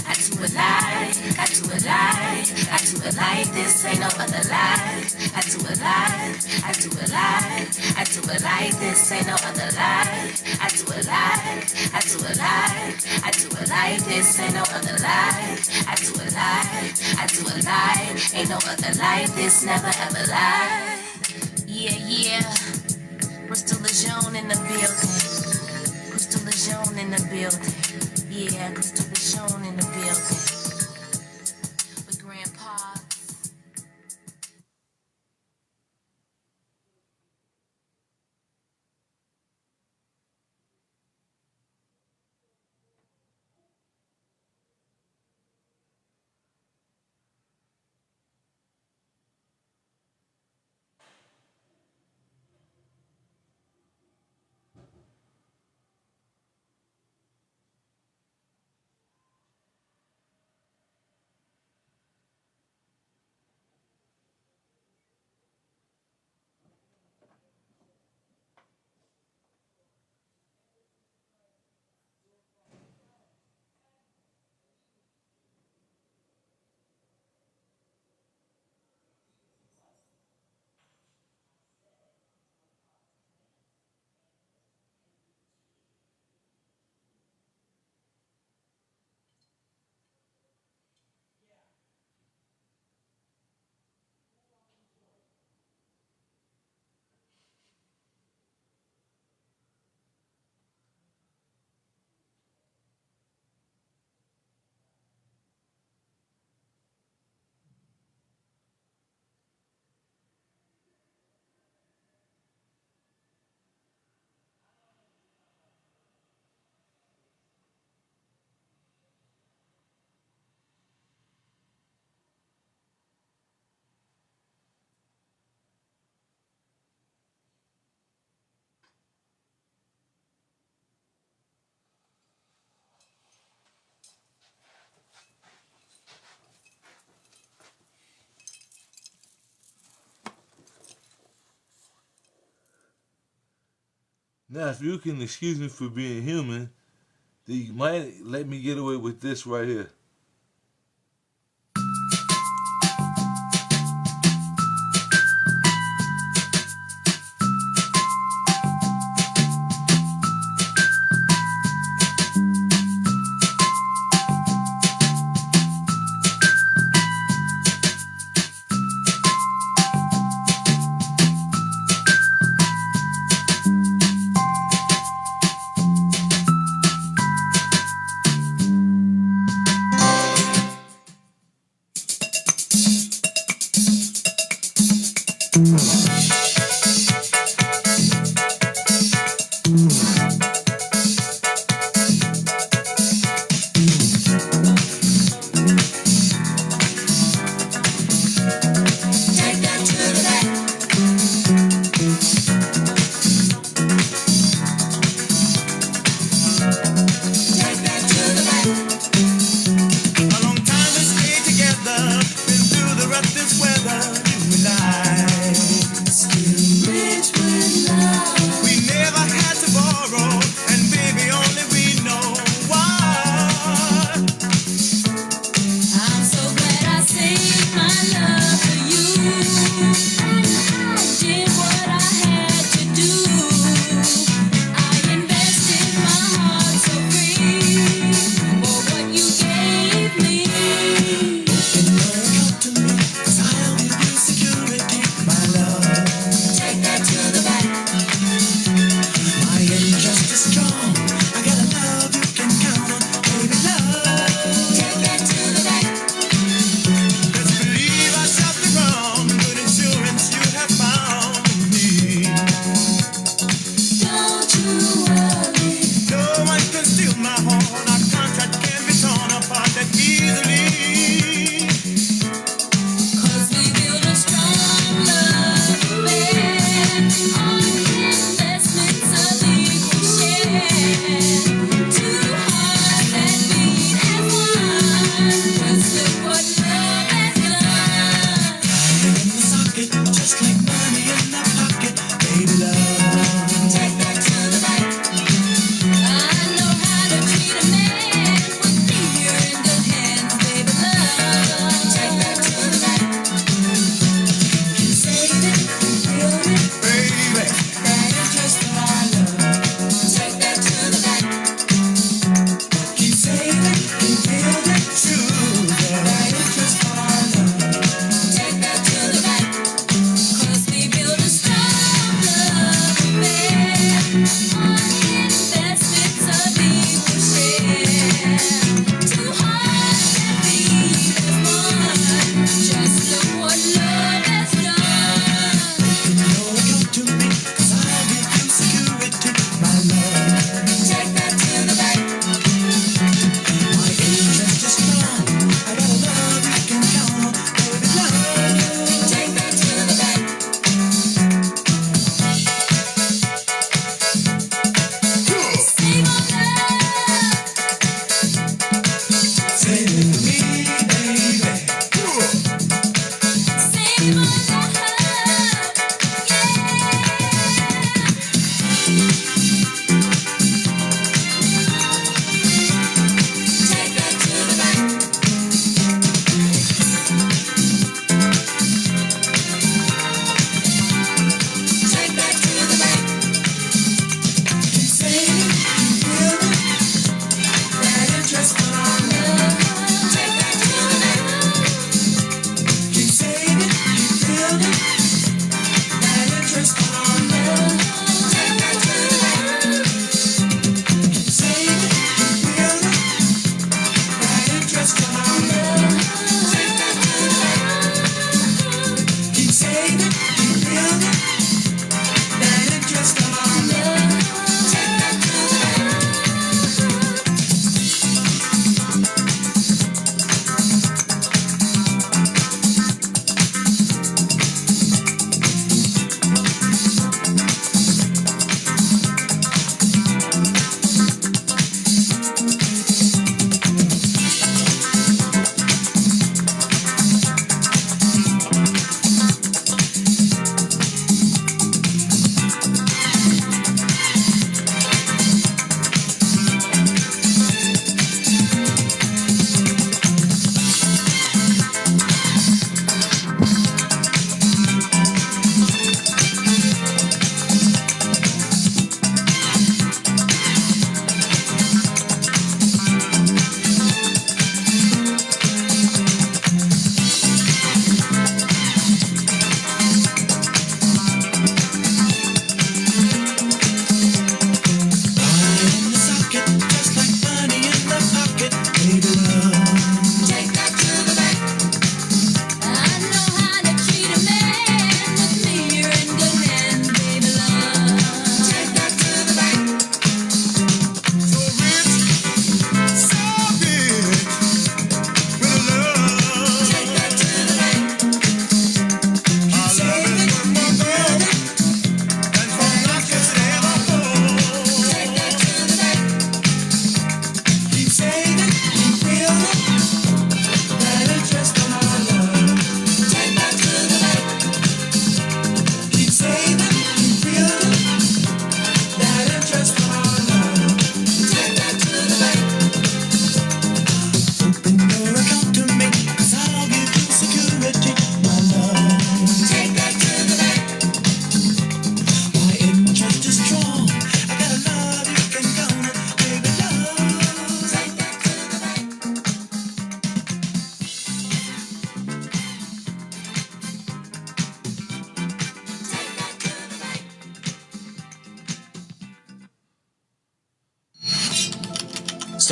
I do it like, I do it like, I do it like this, ain't no other lie. I do it like, I do it like, I do it like this, ain't no other lie. I do it like, I do it like, I do it like this, ain't no other lie. I do it like, I do it like, ain't no other like this, never ever lie. Yeah, yeah. Crystal Lejeune in the building. Crystal Lejeune in the building. Yeah, Crystal Lejeune in the building. With Grandpa. Now, if you can excuse me for being human, then you might let me get away with this right here.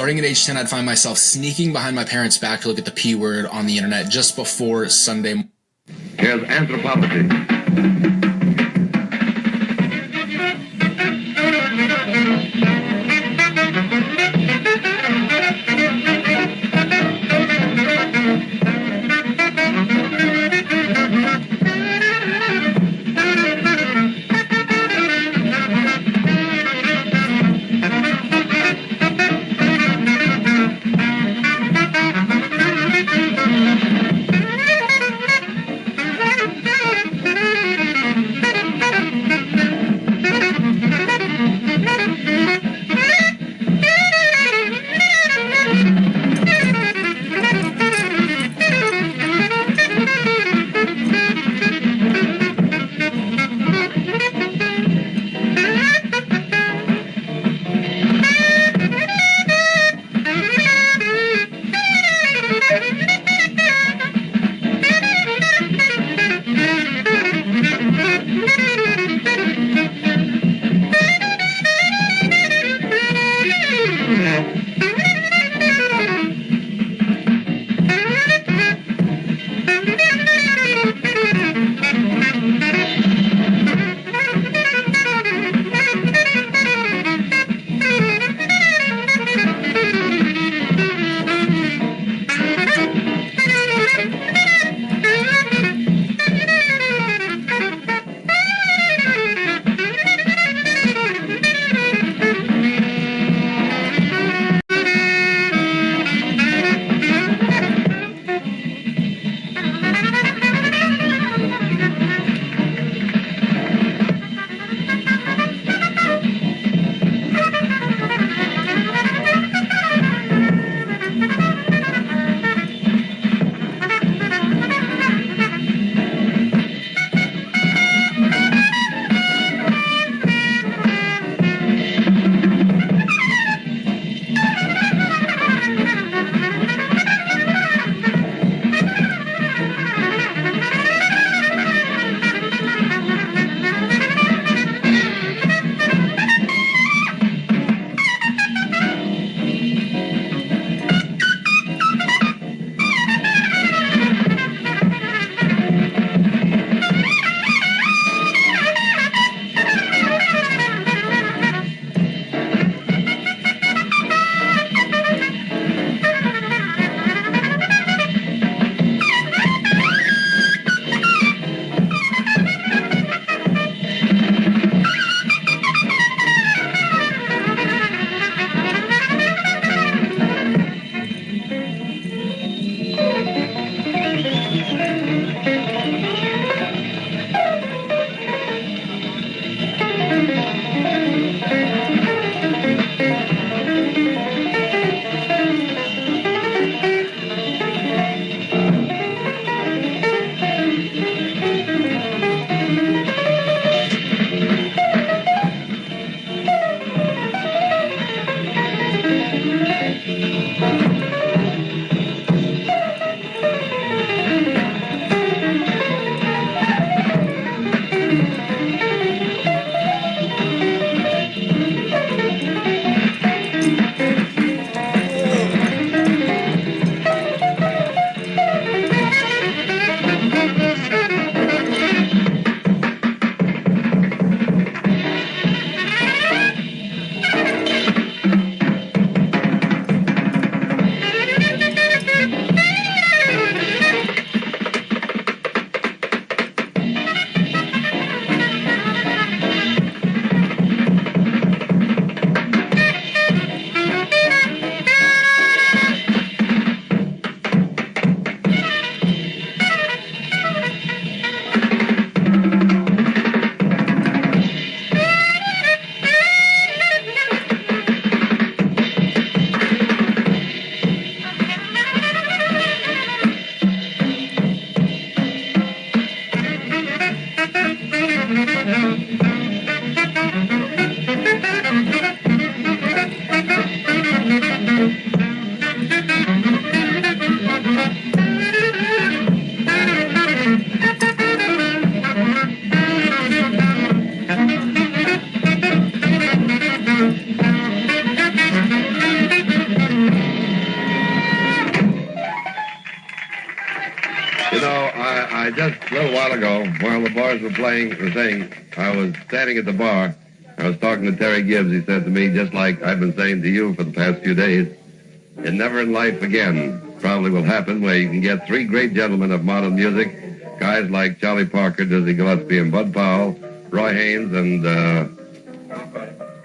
Starting at age 10, I'd find myself sneaking behind my parents' back to look at the P word on the internet just before Sunday. Here's anthropology. I just a little while ago, while the boys were saying, I was standing at the bar. I was talking to Terry Gibbs. He said to me, just like I've been saying to you for the past few days, it never in life again probably will happen where you can get three great gentlemen of modern music, guys like Charlie Parker, Dizzy Gillespie, and Bud Powell, Roy Haynes, and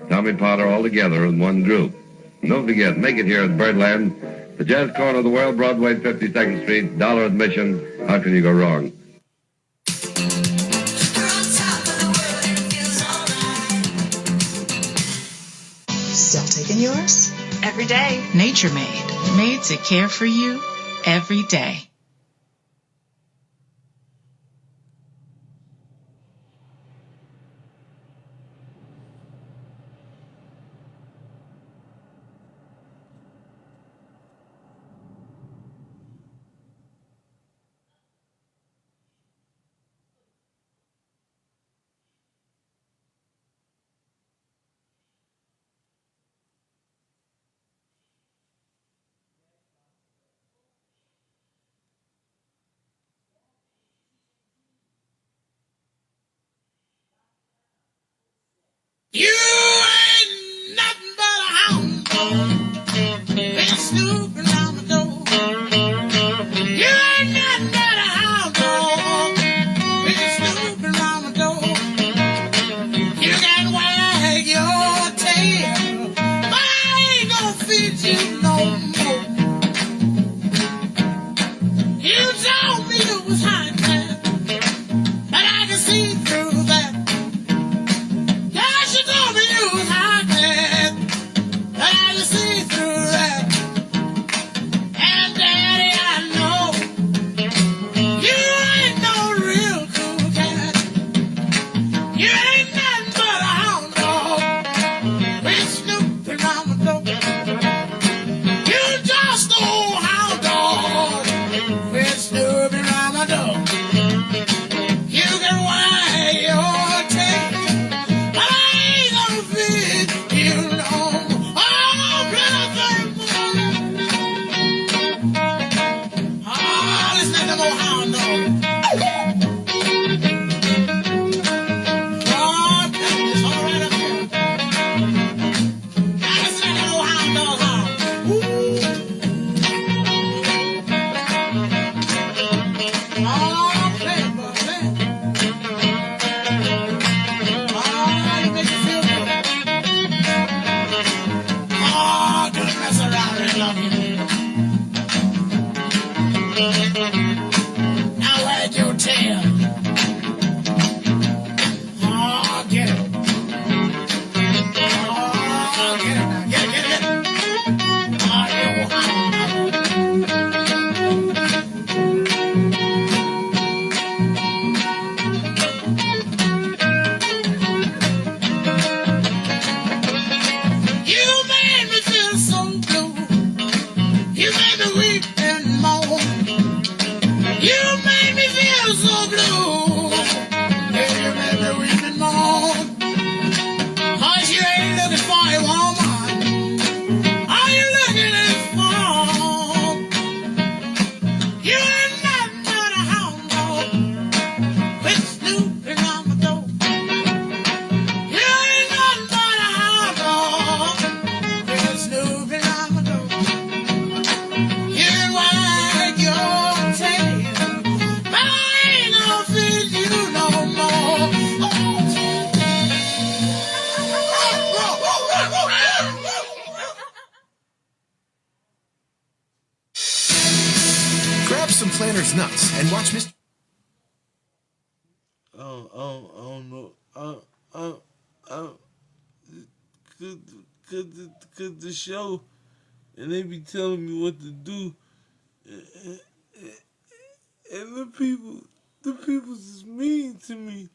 Tommy Potter all together in one group. And don't forget, make it here at Birdland, the jazz corner of the world, Broadway, 52nd Street, $1 admission. How can you go wrong? Still taking yours? Every day. Nature Made. Made to care for you every day. You ain't nothing but a hound dog. Been snooping around the door. You ain't nothing but a hound dog. Been snooping around the door. You can wag your tail, but I ain't gonna feed you no more. You told me it was hot, man, but I can see through that. She told me you was hot, man, but I can see through that. And Daddy, I know you ain't no real cool cat. You ain't nothing but a hound dog. Been snooping around the door. You just old hound dog. Been snooping around my door. You can wag your tail, but I ain't gonna feed you no more. Oh, brother, oh, listen to them old hound dogs. Oh, it's all right up here. Now listen to them old hound dogs, huh? Ooh. Oh, play it, boy, play it. Oh, you make me feel good. Oh, don't mess around and love you. Now wag your tail. Oh, get it. Oh, get it now. Get it. Oh, you hound dog. You made me feel so blue. You made me weep and moan. You made me feel so blue. Yeah, you made me weep and moan. 'Cause you ain't looking for a woman. Are you looking for? You ain't nothing but a hound dog. Quit snooping on my door. You ain't nothing but a hound dog. Quit snooping on my door. You can wag your tail, but I ain't gonna feed you no more. Grab some Planters nuts and watch Mr. I don't know. Cause the show, and they be telling me what to do, and the people's is mean to me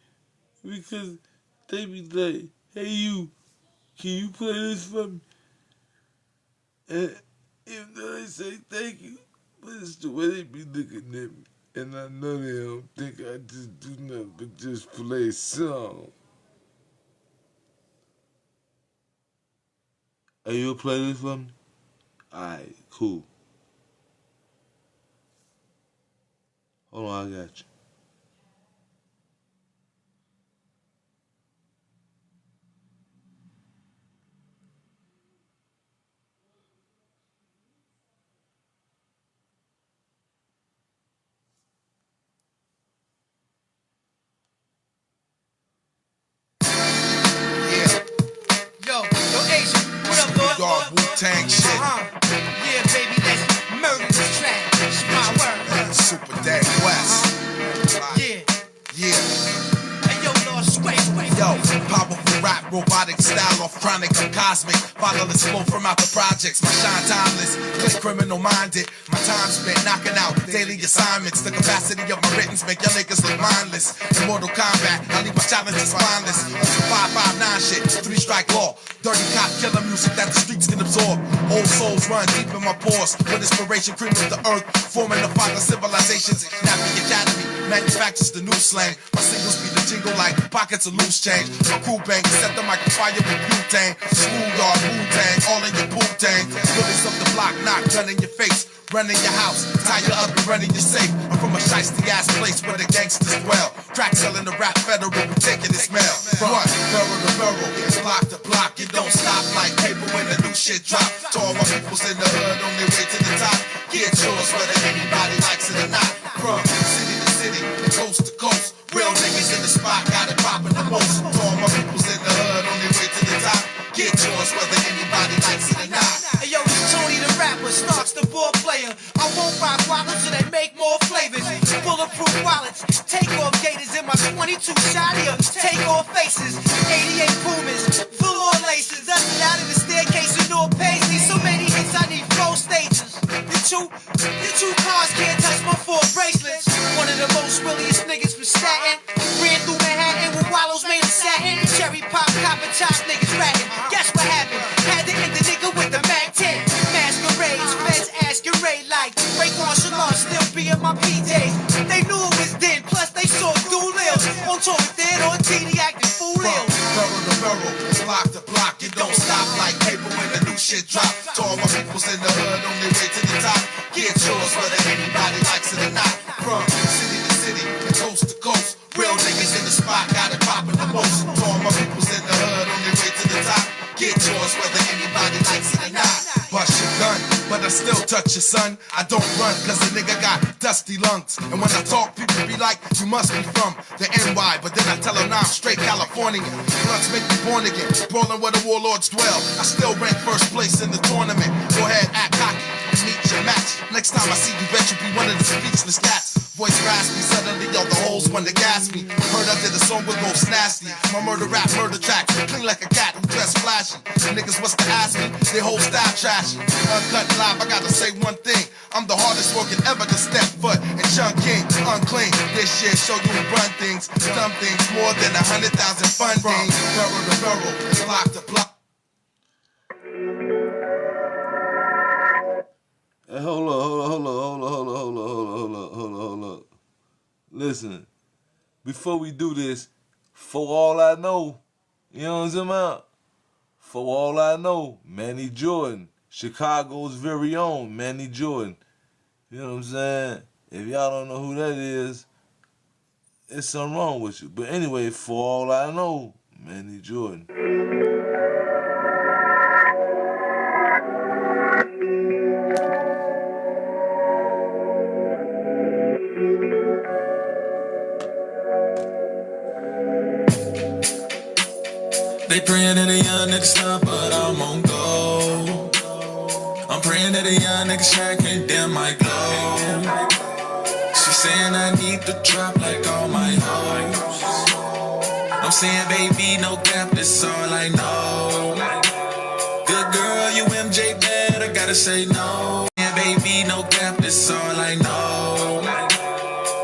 because they be like, "Hey you, can you play this for me?" And even though they say thank you, but it's the way they be looking at me. And I know they don't think I just do nothing but just play a song. Are you gonna play this for me? Alright, cool. Hold on, I got you. Yo, Asian, what up, Lord? Dog Wu-Tang shit. Yeah, baby, let's murder this track. It's my word. Super Dad West. Yeah. Yeah. Hey, yo, Lord, sway. Yo, powerful rap, robotic style off chronic or cosmic. Fatherless flow from out the projects. My shine timeless, click criminal minded. My time spent knocking out daily assignments. The capacity of my writtens make your niggas look mindless. In Mortal Kombat, I leave my challenges spineless. 559 shit, 3-strike law. Dirty cop killer music that the streets can absorb. Old souls run deep in my pores. With inspiration creaming the earth, forming the father civilizations. Nappy Academy manufactures the new slang. My singles be the jingle like pockets of loose change. My crew bang, set the microphone with butane. Smooth yard, Wu-Tang, all in your Wu-Tang. Bullies up the block, knock, gun in your face. Run in your house, tie you up and run in your safe. I'm from a shiesty ass place where the gangsters dwell. Crack selling the rap federal, we taking it smell. From barrel to barrel, block to block, it don't stop like paper when the new shit drop. To all my peoples in the hood on their way to the top. Get yours whether anybody likes it or not. From city to city, coast to coast, real niggas in the spot got it popping the most. To all my peoples in the hood on their way to the top. Get yours whether anybody likes it or not. Hey, yo, it's Tony the rapper, Starks the ball player. I won't rock wallets so they make more flavors. Bulletproof wallets, take off gators in my 22 shotty. Take off faces, 88 boomers, full on laces. Dusted out of the staircase with no paisley. So many hits, I need 4 stages. Your two cars can't touch my 4 bracelets. One of the most realest niggas from Staten. Ran through Manhattan with wallows made of satin. Cherry pop, copper top niggas ratting. Guess what happened? Had to end the nigga with the Mac 10. Masquerades, feds asking Ray like break martial law still be in my PJs. They knew it was then, plus they saw dual ills. On tour with Dead on TD acting fool ill. Barrel to barrel, block to block, it don't stop like paper when the new shit drop. To all my peoples in the hood on their way to the top. Get yours whether anybody likes it or not. From city to city, coast to coast, real niggas in the spot got it popping the most. To all my peoples in the hood on their way to the top. Get yours whether anybody likes it or not. Bust your gun, but I still touch your son. I don't run cause the nigga got dusty lungs. And when I talk, people be like, you must be from the NY. But then I tell them now I'm straight Californian. Blunts make me born again, brawling where the warlords dwell. I still rank first place in the tournament. Go ahead, act cocky and meet your match. Next time I see you, bet you be one of the speechless cats. Voice raspy, suddenly all the hoes want to gas me. Heard I did a song with Ghost Nasty. My murder rap, murder track, clean like a cat who dress flashy. Niggas what's to ask me, they whole style trashy. Uncut live, I gotta say one thing. I'm the hardest working ever to step foot and Chunk King, unclean. This shit show you who run things, some things more than 100,000 fun things. Barrel to barrel, block to block. Hey, hold up. Listen, before we do this, for all I know, you know what I'm talking about? For all I know, Manny Jordan, Chicago's very own Manny Jordan. You know what I'm saying? If y'all don't know who that is, there's something wrong with you. But anyway, for all I know, Manny Jordan. They praying that a young nigga stop, but I'm on go. I'm praying that a young nigga shine can't dim my glow. She saying I need to drop like all my hoes. I'm saying baby, no cap, that's all I know. Good girl, you MJ bad, I gotta say no. Yeah, baby, no cap, that's all I know.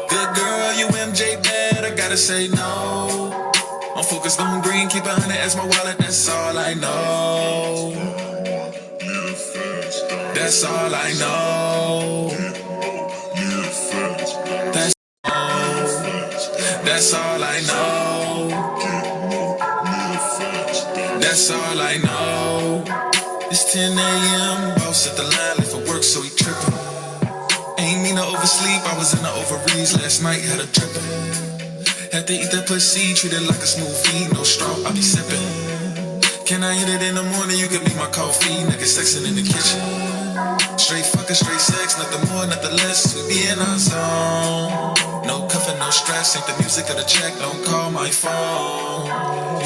Good girl, you MJ bad, I gotta say no. I'm focused on green, keep 100 as my wallet, that's all I know. That's all I know. That's all I know. That's all I know. It's 10 a.m., boss at the line, left for work, so he trippin'. Ain't mean to over sleep, I was in the ovaries last night, had a trippin'. Had to eat that pussy, treat it like a smoothie, no straw, I be sippin'. Can I hit it in the morning, you can be my coffee, nigga sexin' in the kitchen. Straight fucking, straight sex, nothing more, nothing less, we be in our zone. No cuffin', no stress, ain't the music of the check, don't call my phone.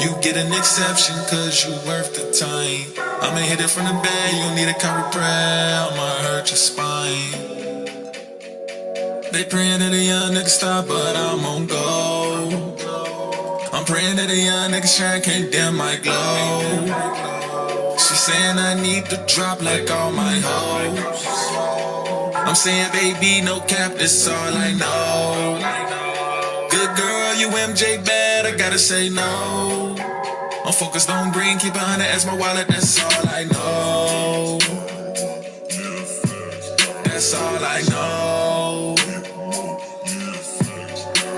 You get an exception, cause you worth the time. I'ma hit it from the bed, you need a chiropractor, I'ma hurt your spine. They praying that a young nigga stop, but I'm on go. I'm praying that a young nigga shine, can't dim my glow. She saying I need to drop like all my hoes. I'm saying baby, no cap, that's all I know. Good girl, you MJ bad, I gotta say no. I'm focused on green, keep 100 as my wallet, that's all I know. That's all I know.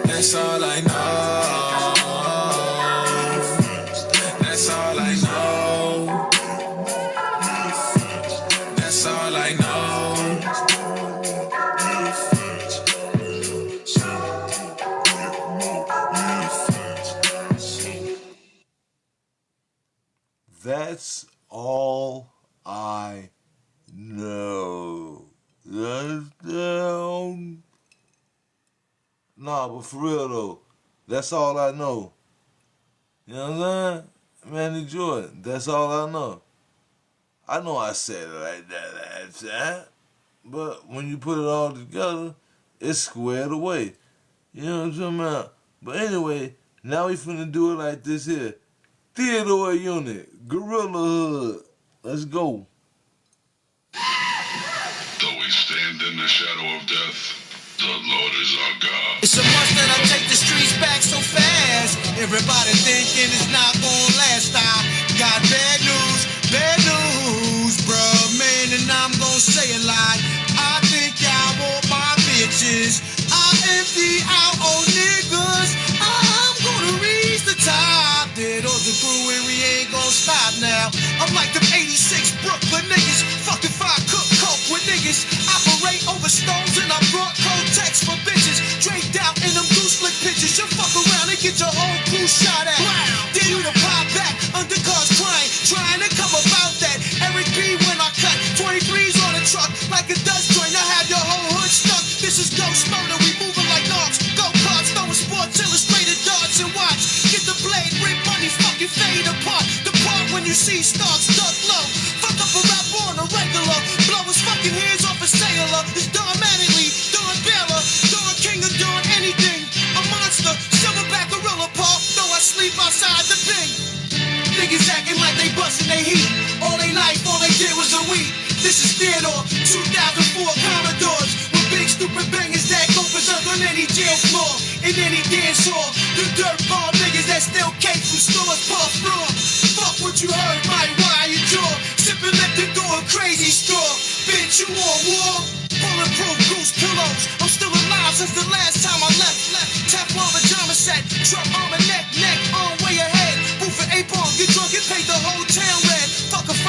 That's all I know. That's all I know. That's all I know. That's all I know. Nah, but for real though, that's all I know. You know what I'm saying? Manny Jordan, that's all I know. I know I said it like that last time, but when you put it all together, it's squared away. You know what I'm talking about? But anyway, now we finna do it like this here. Theodore Unit, Gorilla Hood. Let's go. Though we stand in the shadow of death, the Lord is our God. It's a must that I take the streets back so fast. Everybody thinking it's not gonna last. I got bad news, bruh, man, and I'm gonna say a lot. I think y'all want my bitches. I empty out on niggas. I'm gonna reach the top. Dead on the crew and we ain't gonna stop now. I'm like them 86 Brooklyn niggas. Fucking 5 cook coke with niggas. Operate over stones and I brought Kotex for bitches. Draped out in them goose slick pictures. You fuck around and get your whole crew shot at. Then you to pop back, undercars crying, trying to come about that. Eric B when I cut 23s on the truck like a dust joint. I have your whole hood stuck. This is Ghost Murder, we moving like dogs. Go karts, throwing Sports Illustrated darts and watch. Get the blade, rip money, fucking fade apart. The part when you see stars duck low. Fuck up a rapper on a regular. Blow his fucking hands off a sailor. It's Don Mattingly, Don Baylor, Don King of Don anything. A monster, silverback gorilla paw. Though I sleep outside the ping. Niggas acting like they bustin' they heat. All they life, all they did was a week. This is Theodore, 2004 Commodores. With big stupid bangers that go berserk on any jail floor. In any dance hall. The dirt ball niggas that still cake from stores puff raw. Fuck what you heard, my wire jaw. Sippin' lip door, crazy straw. Bitch, you on war? Bulletproof goose pillows. I'm still alive since the last time I left. Teflon pajama set, truck armor neck, on way ahead. Booth for 8 ball, get drunk and paint the whole town red. Fuck a 5-0,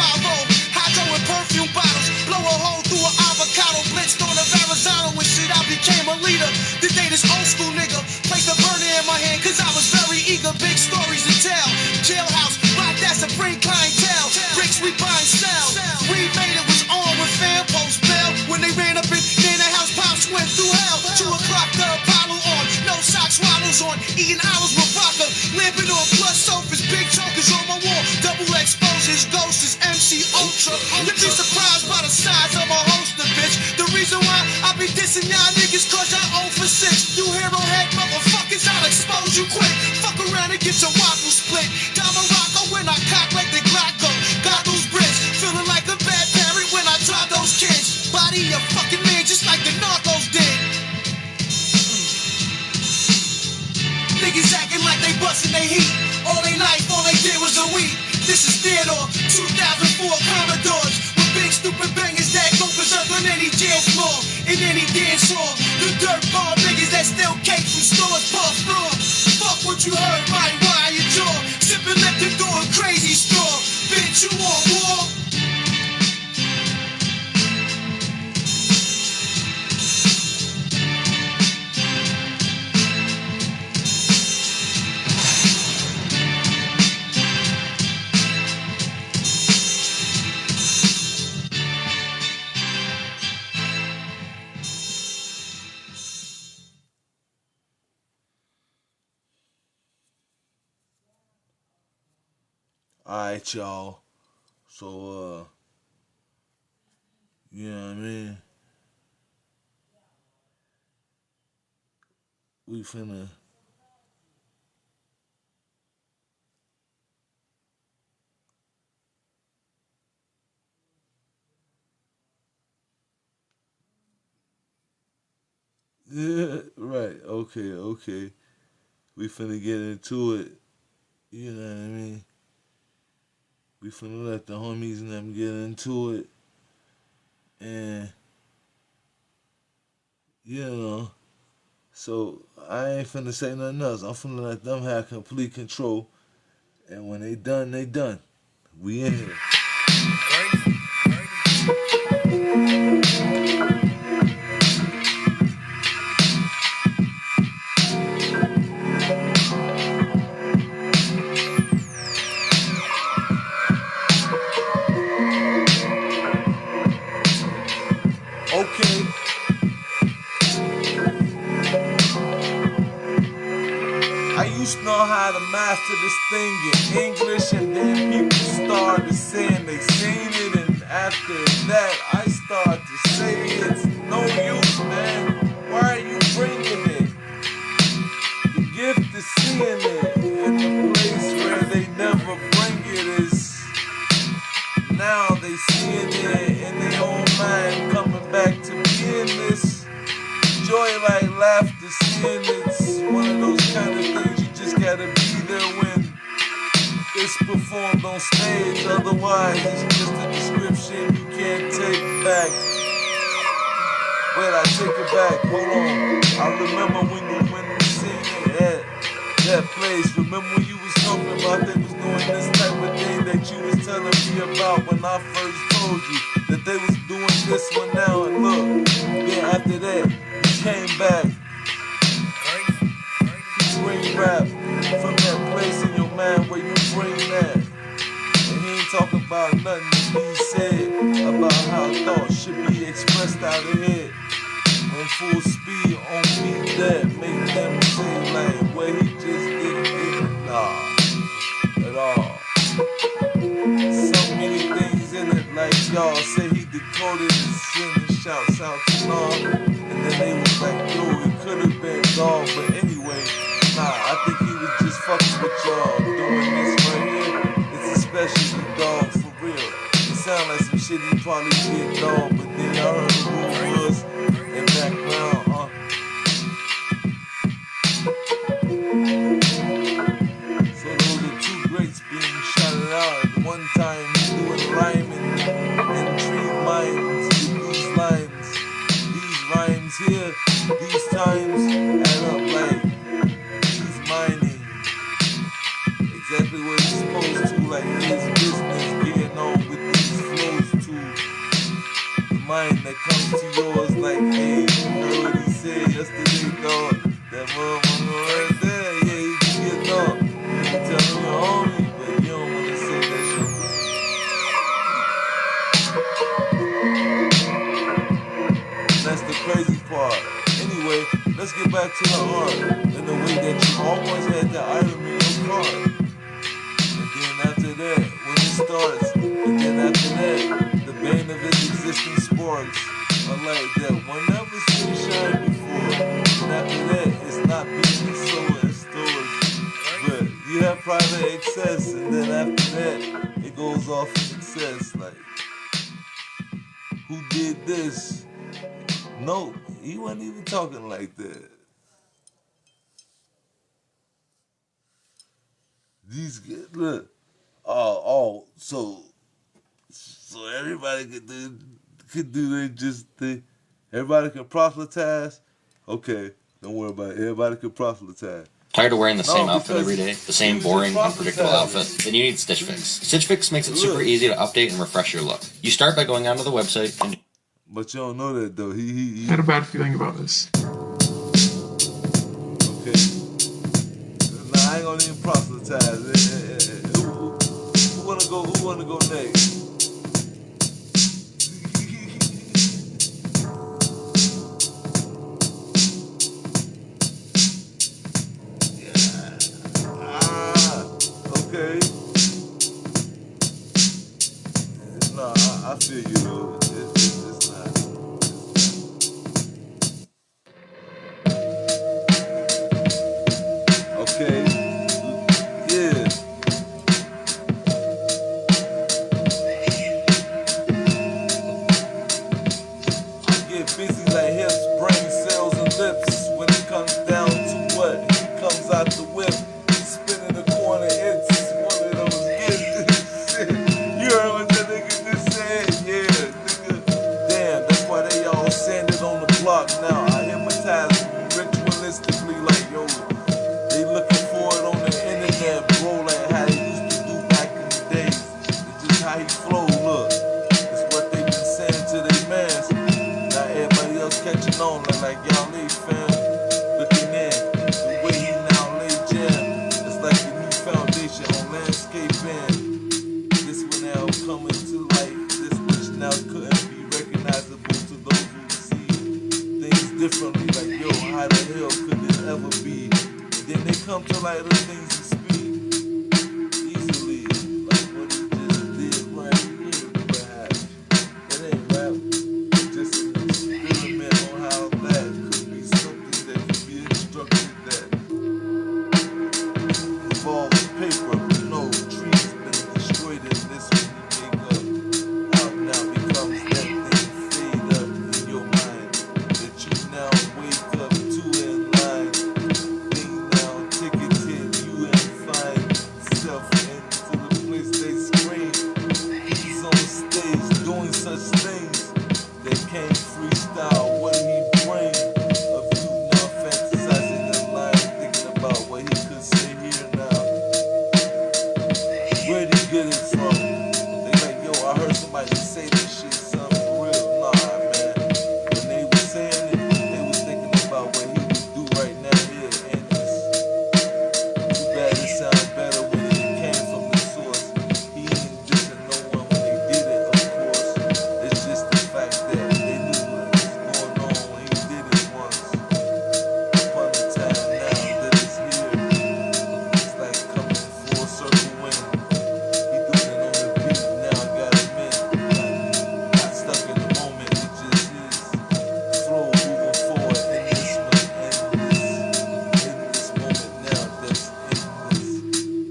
hydro and perfume bottles. Blow a hole through an avocado, blitzed on a Verrazano and shit. I became a leader. The day this old school nigga placed a burner in my hand, cause I was very eager. Big stories to tell. Jailhouse, rock that supreme clientele. Bricks we buy and sell. We made it was on with fan post bell. When they ran up in the house, pops went through hell. 2 o'clock, the Apollo on. No socks, swallows on. Eating hours with vodka. Lamping on plus sofas. Big chokers on my wall. Double exposures. Ghost is MC Ultra. You'd be surprised by the size of a holster, bitch. The reason why I be dissing y'all niggas cause y'all 0 for 6. You hero head motherfuckers, I'll expose you quick. Fuck around and get your waffle split. Down Morocco when I cock like the Glock go. Got those bricks. Feeling like a bad parent when I drop those kids. Body a fucking man just like the Narcos did. Niggas acting like they bustin' they heat. All they life, all they did was a week. This is Theodore, 2004 Commodores. With big stupid bangers that go berserk on any jail floor. In any dance hall. The dirt ball niggas that still cake from stores puff raw. Fuck what you heard, my wire jaw. Sippin' lip the door, crazy straw. Bitch, you on war? Alright, y'all. So, you know what I mean? We finna... Yeah, right. Okay. We finna get into it. You know what I mean? We finna let the homies and them get into it. And, you know, so I ain't finna say nothing else. I'm finna let them have complete control. And when they done, they done. We in here. Okay. I used to know how to master this thing in English, and then people started saying they seen it, and after that I started to say it's no use, man. Why are you bringing it? The gift is seeing it in the place where they never bring it is now they seeing it in their own mind, coming back to being this joy like laughter, seeing it's one of those kind of things you just gotta be there when it's performed on stage, otherwise it's just a description you can't take back. Wait, I take it back, hold on. I remember when you went to sing at that place. Remember when you was talking about they was doing this type of thing that you was telling me about when I first told you that they was doing this one now, and look, yeah, after that you came back. You bring rap from that place in your mind where you bring that. And he ain't talking about nothing that he said about how thoughts should be expressed out of here. On full speed on beat that make them say like what he just did, nah, at all. So many things in it, like y'all say he decoded and sending shouts out to Nom, and then they was like, yo, it could have been dog, but anyway, nah, I think he was just fucking with y'all doing this right here. It's especially dog for real. It sound like some shit he probably did dog, but then y'all heard the rumors in background, So those are two greats being shouted out. At one time doing rhyming and tree minds with these lines. These rhymes here, these times add up like he's mining. Exactly what he's supposed to, like his business, getting on with these flows too. The mind that comes to yours like, hey, you heard what he said yesterday, dog. That motherfucker right there, yeah, he can get dog. You can tell him your homie, but you don't want to say that shit. That's the crazy part. Anyway, let's get back to the art in the way that you always had the item in your card. And then after that, when it starts, and then after that, the bane of its existence sparks are like that one never seen shine before. And after that, it's not being sold in stores. But you have private access, and then after that, it goes off in excess. Like, who did this? No, he wasn't even talking like that. These guys, look, so everybody could do their just thing. Everybody can proselytize. Okay, don't worry about it. Everybody can proselytize. Tired of wearing the same outfit every day? The same boring, unpredictable outfit? Then you need Stitch Fix. Stitch Fix makes it super easy to update and refresh your look. You start by going onto the website and... But you don't know that though. He had a bad feeling about this. Okay. Nah, I ain't gonna even proselytize. Who wanna go next? Okay. catching on like y'all leave fam. Looking in, the way he now lay jam. It's like the new foundation on landscaping. This one now coming to light. This which now couldn't be recognizable to those who see things differently. Like, yo, how the hell could it ever be? And then they come to light of things and speak easily. Like what he just did right here, perhaps. It ain't rap. It's just an experiment on how that could be something that could be instructed that involves paper. No trees been destroyed in this when you make up. Out now becomes that thing fade up in your mind that you now wake up to in line. Thing now ticketed you and find yourself into the place they scream. He's on stage doing such things that can't freestyle what he bring. Of you now fantasizing in line, thinking about what he could say here now. Where'd he get it from? They like, yo, I heard somebody say this shit, son, for real. Nah, man. When they was saying it, they was thinking about what he would do right now here. And it's too bad it sounded better when it came from the source. He ain't dissing no one when they did it, of course. It's just the fact that they knew what was going on when he did it once. Upon a time now that it's here, it's like coming full circle when he doing it on the beat. Now I gotta admit, like, not stuck in the moment. It just is flow moving forward in this moment now. That's in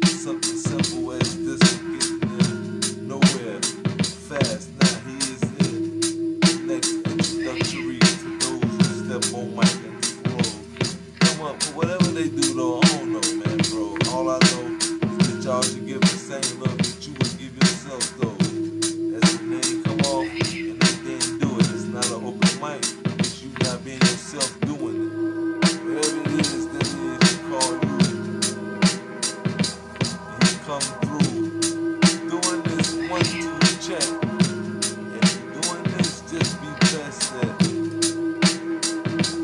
this something simple as this will get them nowhere fast. Now he is in the next introductory to those who step on mic and flow. Come up, whatever they do though, I don't know, man, bro. All I know is that y'all should give the same love that you would give yourself though. As the name come off and they didn't do it. It's not an open mic. It's you not being yourself doing it. Whatever it is that it is you call you. And you come through doing this 1-2 check. If you're doing this, just be best at it.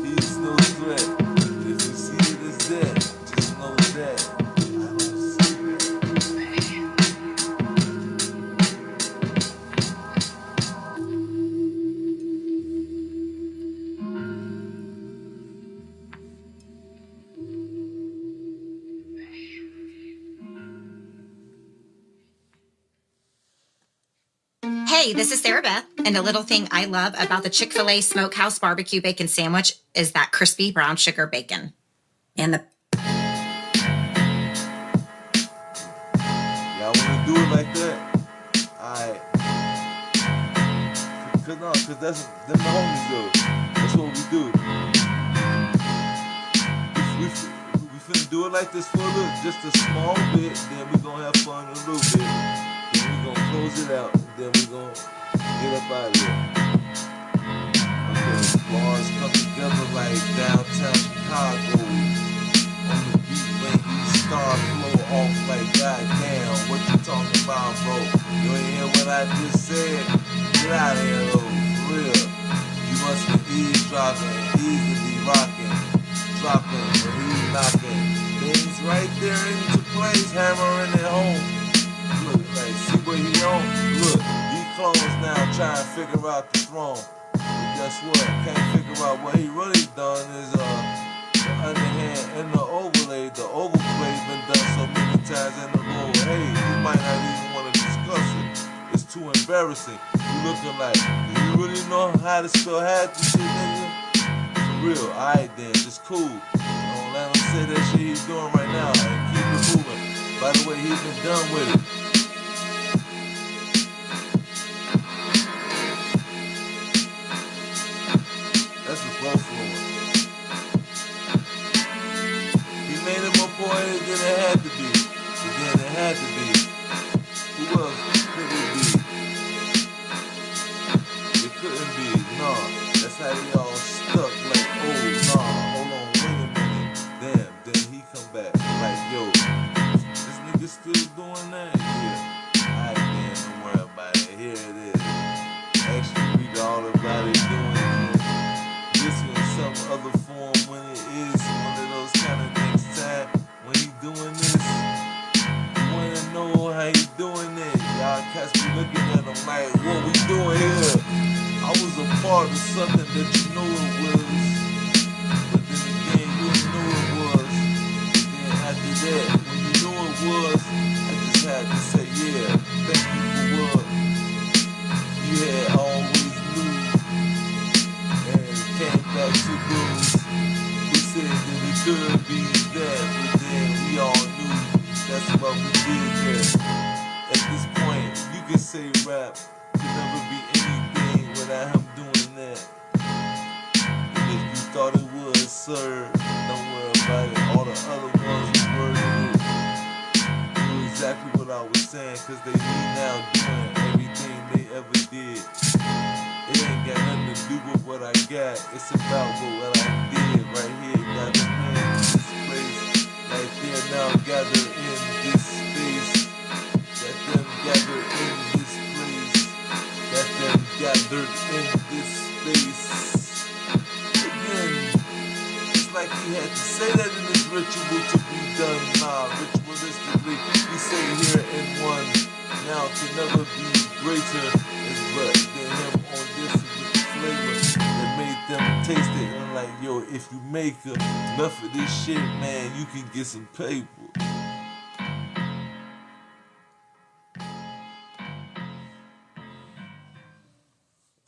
He's no threat. But if you see it as that, just know that I don't see that. Hey, this is Sarah Beth, and the little thing I love about the Chick-fil-A Smokehouse Barbecue Bacon Sandwich is that crispy brown sugar bacon. And the Y'all wanna do it like that? Alright. Cause that's them the homies though. That's what we do. We finna do it like this for a little, just a small bit, then we gonna have fun a little bit. Then we gonna close it out, and then we gonna get up out of here. Okay, bars come together like downtown Chicago. On the beat when he start flow off like goddamn, what you talking about, bro? You ain't hear what I just said? Get out of here, though, for real. You must be eavesdropping, easily rocking, dropping, but he's knocking. Things right there into place, hammering it home. Look, like, see what he on? Look, these clones now trying to figure out the throne. But guess what? Can't figure out what he really done is, the underhand and the overlay. The overplay been done so many times in the road. Hey, you might not even want to discuss it. It's too embarrassing. You looking like, do you really know how to spell half this shit, nigga? For real, alright then, just cool. Don't let him say that shit he's doing right now and keep it moving. By the way, he's been done with it. That's the bro flowing. He made it more poetic than it had to be. But then it had to be. Who else could it be? It couldn't be. Nah, that's how they all stuck. Like, oh, nah, hold on, wait a minute. Damn, then he come back. Like, yo, this nigga still doing that? Yeah. Alright, man, don't worry about it. Here it is. Actually read all about it doing it. part of something that you know it was. But then again, you didn't know it was. Then after that, when you knew it was, I just had to say, yeah, thank you for what you had always knew. And it came back to those who said that it could be that, but then we all knew that's what we did there. At this point, you can say rap could never be anything without him doing that. And if you thought it was, sir, don't worry about it. All the other ones were knew exactly what I was saying, cause they be now doing everything they ever did. It ain't got nothing to do with what I got. It's about what I did right here. Got them in this place, like they're now gathered in this space. Got them gathered in this place. Got them gathered in this space. Again, it's like he had to say that in this ritual to be done. Nah, ritualistically, we say here in one. Now to never be greater is but than him on this with the flavor that made them taste it. And like, yo, if you make enough of this shit, man, you can get some paper.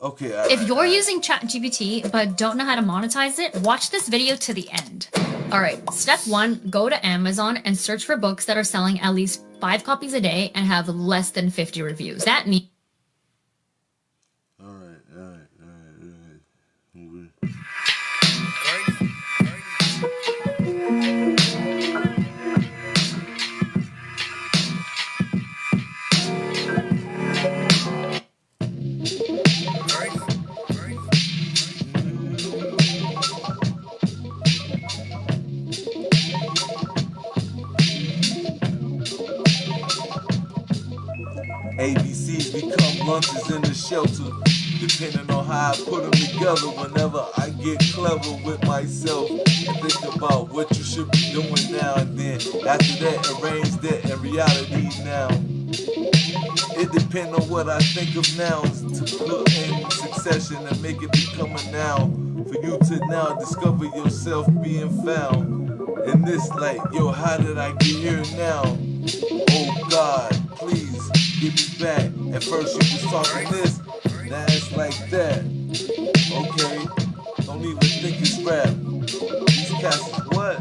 Okay. If you're using ChatGPT but don't know how to monetize it, watch this video to the end. All right, step 1, go to Amazon and search for books that are selling at least 5 copies a day and have less than 50 reviews. That means All right. ABCs become lunches in the shelter, depending on how I put them together. Whenever I get clever with myself and think about what you should be doing now and then, after that, arrange that in reality now. It depends on what I think of now to put in succession and make it become a noun. For you to now discover yourself being found. And this like, yo, how did I get here now? Oh God, please get me back. At first you was talking this, now it's like that. Okay, don't even think it's rap. These cats is what?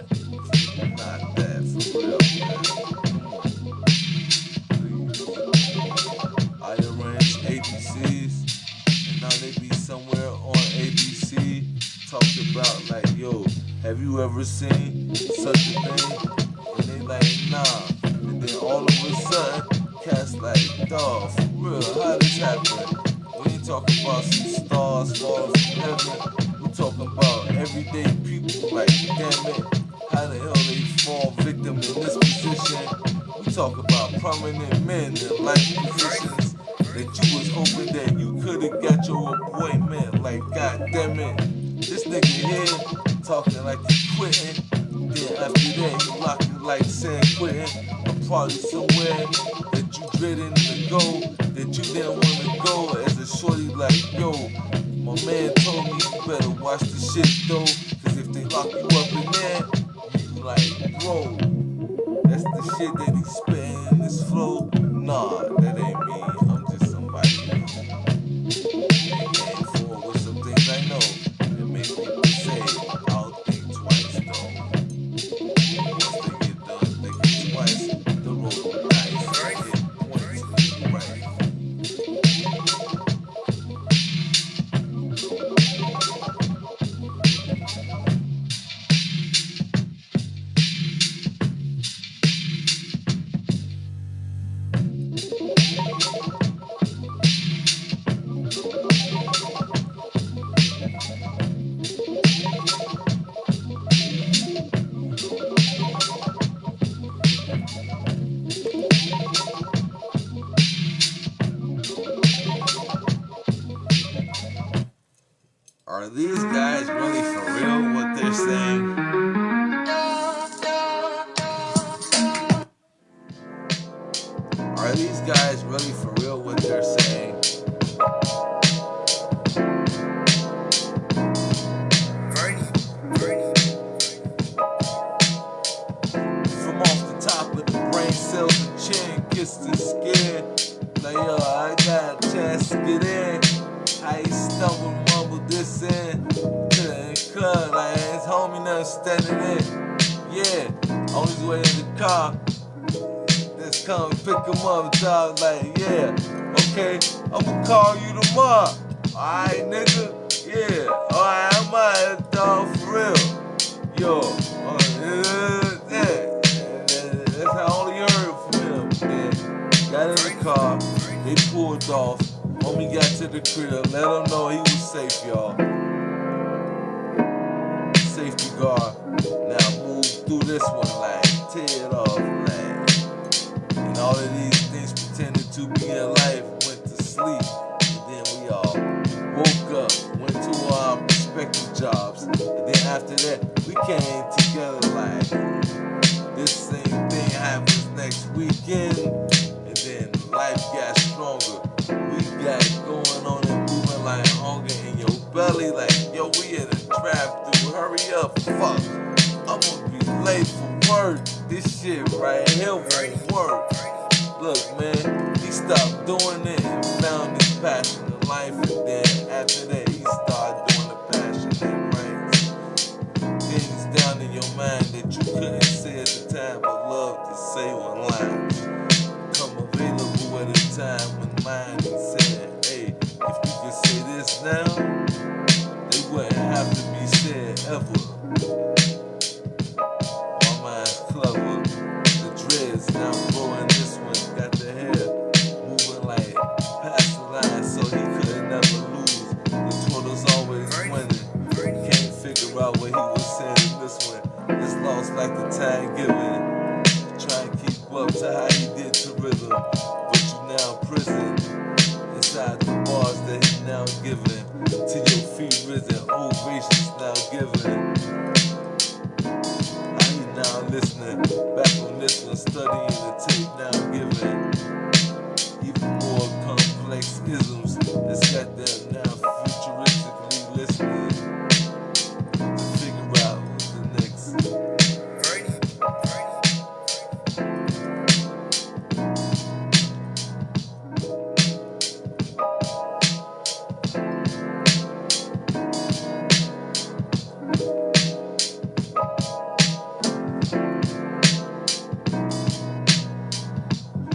Not that for real, man. Please. I arrange ABCs, and now they be somewhere on ABC. Talked about like, yo, have you ever seen such a thing? And they like, nah. And then all of a sudden, cats like, dawg, for real, how this happen? We ain't talking about some stars falling from heaven. We talking about everyday people like, damn it, how the hell they fall victim in this position? We talk about prominent men in life positions that you was hoping that you could've got your appointment. Like, god damn it, this nigga here talking like he quitting. Then after that, you locking like San Quentin. A party somewhere that you dreading to go, that you didn't want to go. As a shorty like, yo, my man told me you better watch the shit though, cause if they lock you up in there, you like, bro, that's the shit that he's spitting in this flow. Nah, that ain't me. I'm just somebody ain't for with some things I know that make people say, I'll think twice though. Once they get done thinking twice, the road will nice. It points to the right. Are these guys really for real what they're saying? Are these guys really for real what they're saying? him standing there. Yeah, on his way in the car. Let's come pick him up, dog. Like, yeah, okay, I'ma call you tomorrow. Alright, nigga? Yeah, alright, I'm out here, dog, for real. Yo, that's how I only heard from him. Man, got in the car, they pulled off. Homie got to the crib, let him know he was safe, y'all. Safety guard. Now move through this one, like, tear it off, like. And all of these things pretended to be in life went to sleep. And then we all woke up, went to our respective jobs. And then after that, we came together like this same thing happens next weekend. And then life got stronger. We got going on and moving like hunger in your belly. Like, yo, we in a drive-thru. Hurry up, fuck. I'm gonna be late for work. This shit right here won't work. Look, man, he stopped doing it and found his passion in life. And then after that, he started doing the passion that writes things down in your mind that you couldn't say at the time, but love to say one line. Come available at a time when mine said, hey, if you could say this now, they wouldn't have to be said ever. My mind's clever. The dreads now growing this one. Got the hair moving like past the line, so he could never lose. The turtle's always winning. Can't figure out what he was saying in this one. It's lost like the time given. Try and keep up to how he did to rhythm. But you now in prison. Inside the bars that he now giving. To your feet risen, ovations now given. How he now listening. Back on this one, studying the tape now giving. Even more complex isms. That's got them now futuristically listening. To figure out what's the next.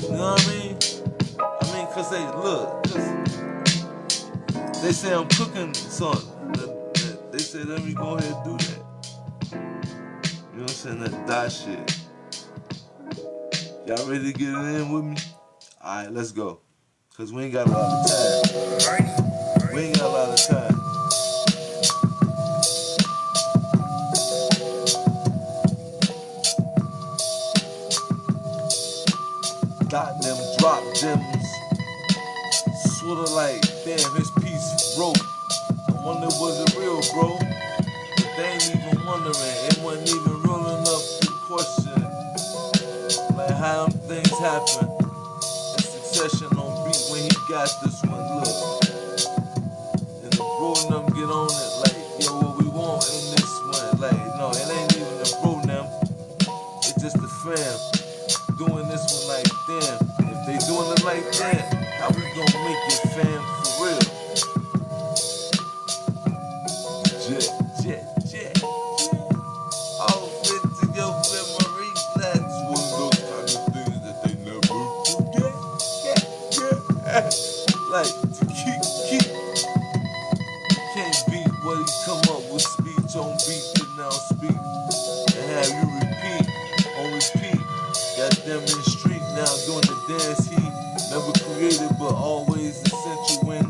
You know what I mean? Cause they look, cause they say I'm cooking something. They say let me go ahead and do that. You know what I'm saying? That dot shit. Y'all ready to get it in with me? Alright, let's go. Cause we ain't got a lot of time. We ain't got a lot of time. Got them drop gems. Sorta like, damn, his piece broke. I wonder was it real, bro? But they ain't even wondering. It wasn't even real enough to question. Like how them things happen. In succession on beat when he got this one, look. And the bro and them get on it like, yo, what we want in this one. Like, no, it ain't even the bro them. It's just the fam. Doing this one like them. If they doing it like that, how we gonna make it fam for real? Jet. All fit to your memories. That's one of those kind of things that they never forget. Yeah. Like to keep. Can't beat what he come up with. Speech on beat to now speak. And have you repeat on repeat. Got them in the street now doing the dance he never created but always essential when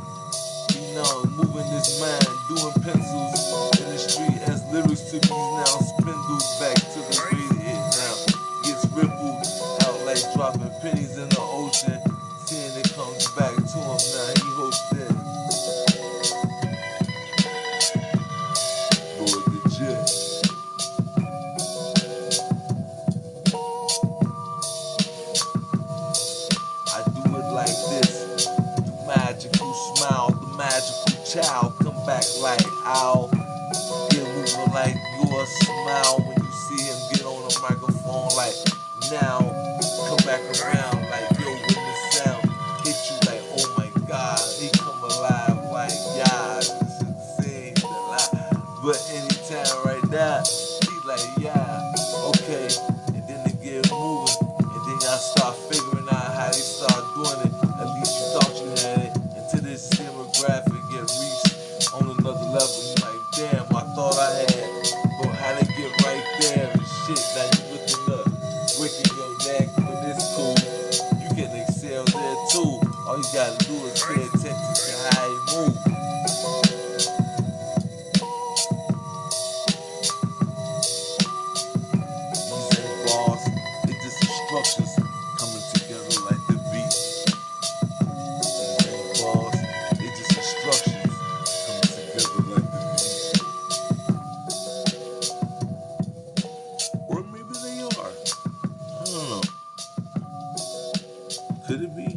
he now moving his mind, doing pencils in the street as lyrics to these now spindles back to the rated it now. Gets rippled out like dropping pennies in the ocean. Seeing it comes back to him now, he hopes that Lord the Jet. Like this, the magical smile, the magical child come back like ow. Get moving like your smile when you see him get on the microphone like now. Come back around like yo with the sound. Hit you like oh my god, he come alive like yeah, this is insane. But anytime right now, he like, yeah, okay. And then they get moving. And then y'all start figuring out how they start doing it. At least you thought you had it. Until this demographic get reached on another level. You like, damn, I thought I had. But how they get right there and shit. Now you looking up, breaking your neck when it's cool. You can excel there too. All you gotta do is pay attention to how he move. These ain't bars, they just instructions coming together like the beat. These ain't bars, they just instructions coming together like the beat. Or maybe they are. I don't know. Could it be?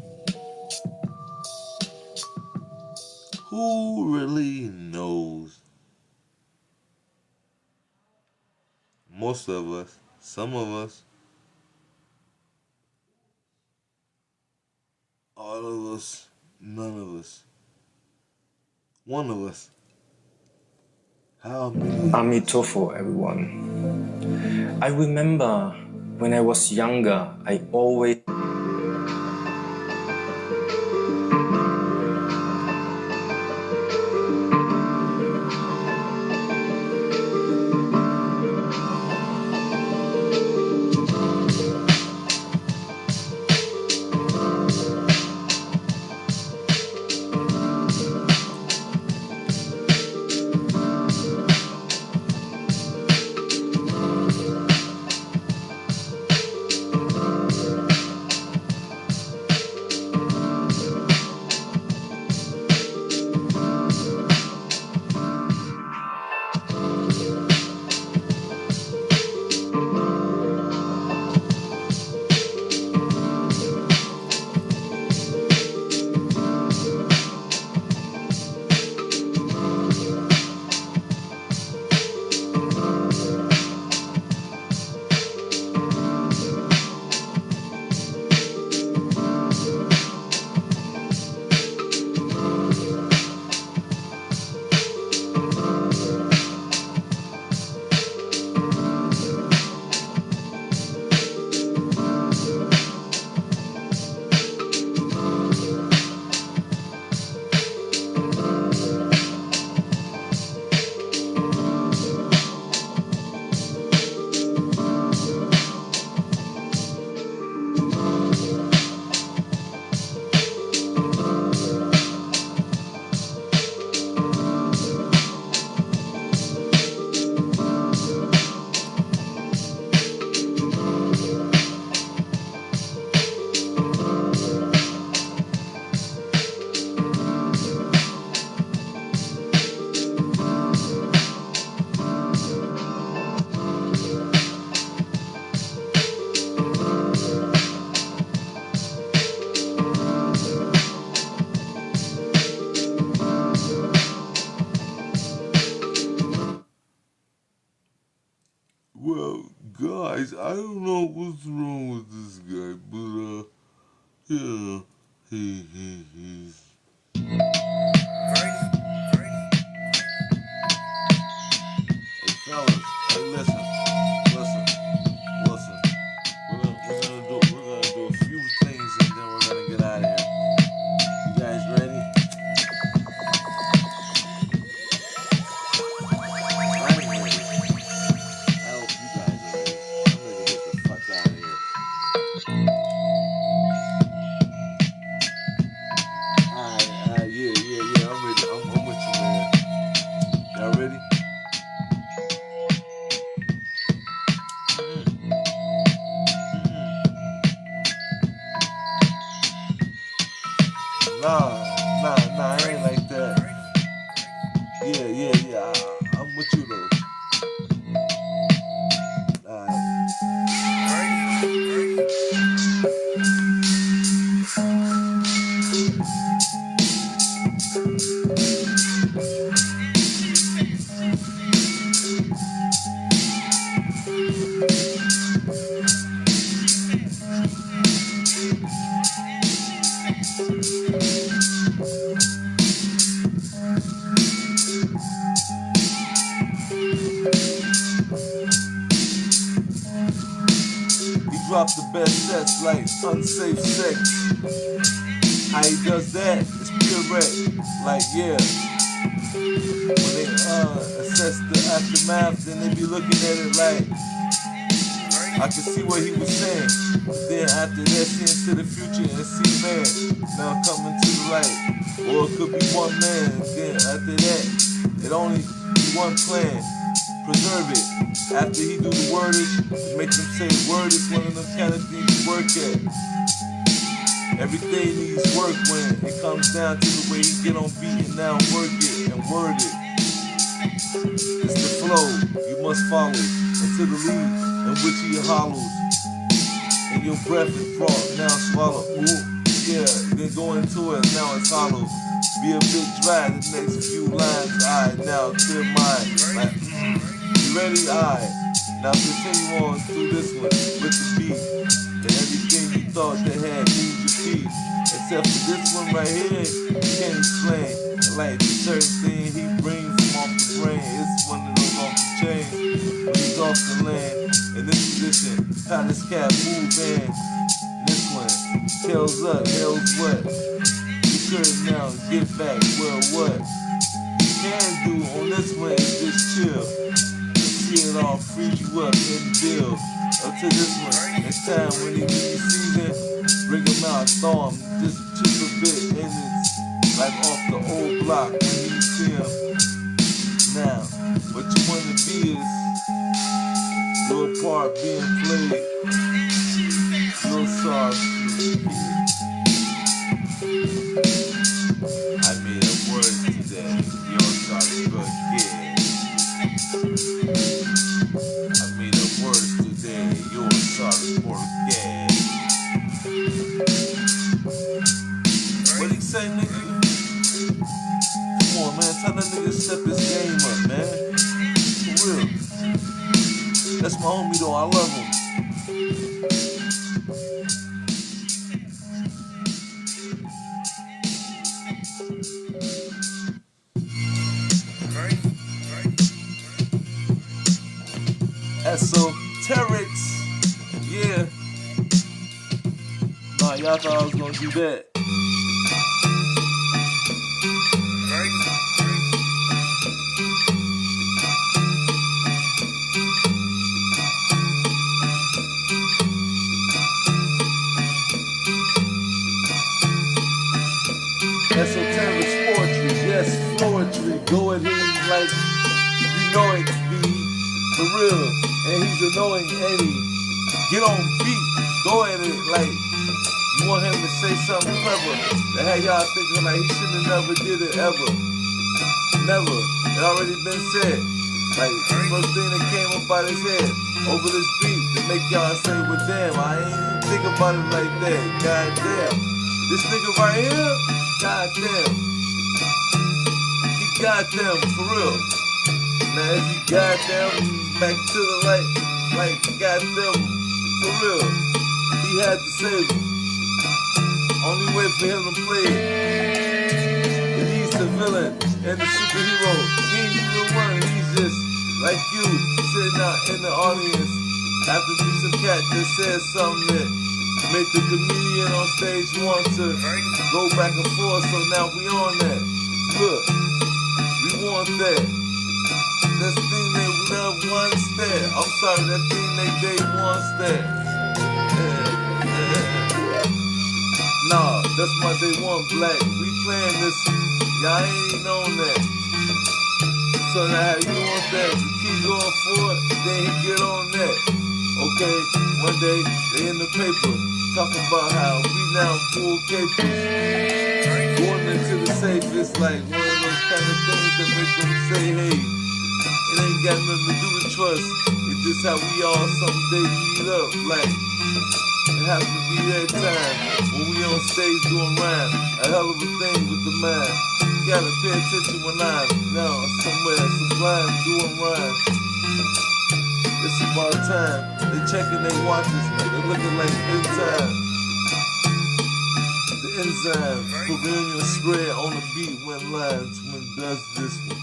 Who really knows? Most of us, some of us, all of us, none of us, one of us. How many? Amitofo, everyone. I remember when I was younger, I always Well, guys, I don't know what's wrong with this guy, but yeah, he's. Hey fellas, hey listen. We're gonna do a few things and then we're gonna get out of here. You guys ready? I'm ready. I hope you guys are ready. I'm ready to get the fuck out of here. Alright, yeah, I'm ready. I'm with you, man. Y'all ready? Nah, I ain't like that. Yeah, I'm with you though. drop the best sets like Unsafe Sex. How he does that is pure rap. Like, yeah. When they assess the aftermath, then they be looking at it like, I can see what he was saying. But then after that, see into the future and see man now coming to the light. Or it could be one man, and then after that, it only be one plan. Preserve it. After he do the wordage, make them say word is one of them kind of things you work at. Everything needs work when it comes down to the way he get on beat and now work it and word it. It's the flow you must follow into the lead in which he hollows. And your breath is brought, now swallow. Ooh, yeah, then go into it, now it's hollow. Be a bit dry the next few lines. Alright, now clear mind. Like, you ready? Alright. Now continue on through this one with the beat. And everything you thought that had moved your feet. Except for this one right here, you can't explain. Like the certain thing he brings from off the brain. It's one of those off the chain. When he's off the land. In this position, how this cat move in. This one, tails up, hell's what? You could now get back, well what? You can do on this one is just chill. See it all, free you up and build. Up to this one, next time when he needs season, bring him out, thaw him, just chip a bit, and it's like off the old block when you see him. Now, what you wanna be is your part being played. Your sorry. I made up words today. Your sorry forget. I made up words today. Your sorry forget. What he say, nigga? Come on, man. Tell that nigga step his game up, man. For real. That's my homie though, I love him. Esoterics, yeah. Nah, y'all thought I was gonna do that. Esoterics poetry, yes, poetry. Go ahead like you know it to be for real. And he's annoying Eddie. Get on beat. Go at it like you want him to say something clever. That had y'all thinking like he should have never did it ever. Never. It already been said. Like the first thing that came up out his head over this beat to make y'all say, well damn, I ain't even think about it like that. God damn. This nigga right here, god damn. He goddamn for real. Now as he goddamn back to the light, like goddamn for real. He had to save him. Only way for him to play it. And he's the villain and the superhero. He ain't even one, he's just like you, sitting out in the audience. After a piece of cat that said something that made the comedian on stage want to go back and forth, so now we on that. Look, we want that. That thing they love wants that. I'm sorry, that thing they wants that. Nah, that's my day one black. We playing this. Y'all ain't on that. So now how you want that? You keep going for it, then he get on that. Okay, one day they in the paper talking about how we now full capers. Going into the safe, it's like one of those kind of things that make them say, hey, it ain't got nothing to do with trust. It's just how we all someday meet up. Like, it has to be that time when we on stage doing rhyme. A hell of a thing with the mind. You gotta pay attention when I'm now somewhere sublime doing rhyme. It's about time. They checking their watches. They looking like enzyme. The enzyme pavilion spread on the beat when lines when does this one.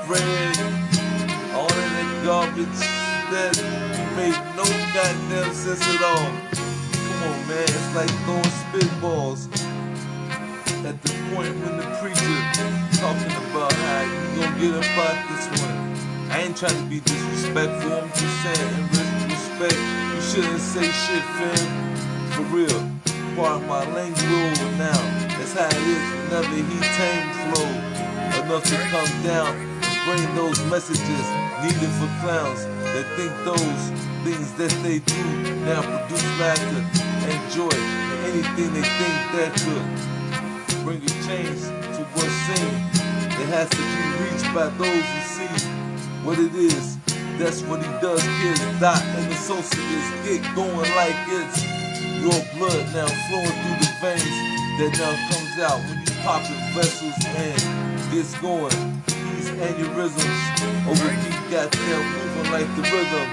bread, all of that garbage that made no goddamn sense at all. Come on, man, it's like throwing spitballs. At the point when the preacher talking about how you gonna get up out this one. I ain't trying to be disrespectful, I'm just saying in respect, you shouldn't say shit, fam. For real, part of my lingo now. That's how it is whenever he tame flow enough to come down and bring those messages needed for clowns that think those things that they do now produce laughter and joy and anything they think that could bring a change to what's seen. It has to be reached by those who see what it is. That's what he does. Kids dot and associates get going like it's your blood now flowing through the veins that now comes out when you popping vessels and gets going. These aneurysms over beat goddamn moving like the rhythm.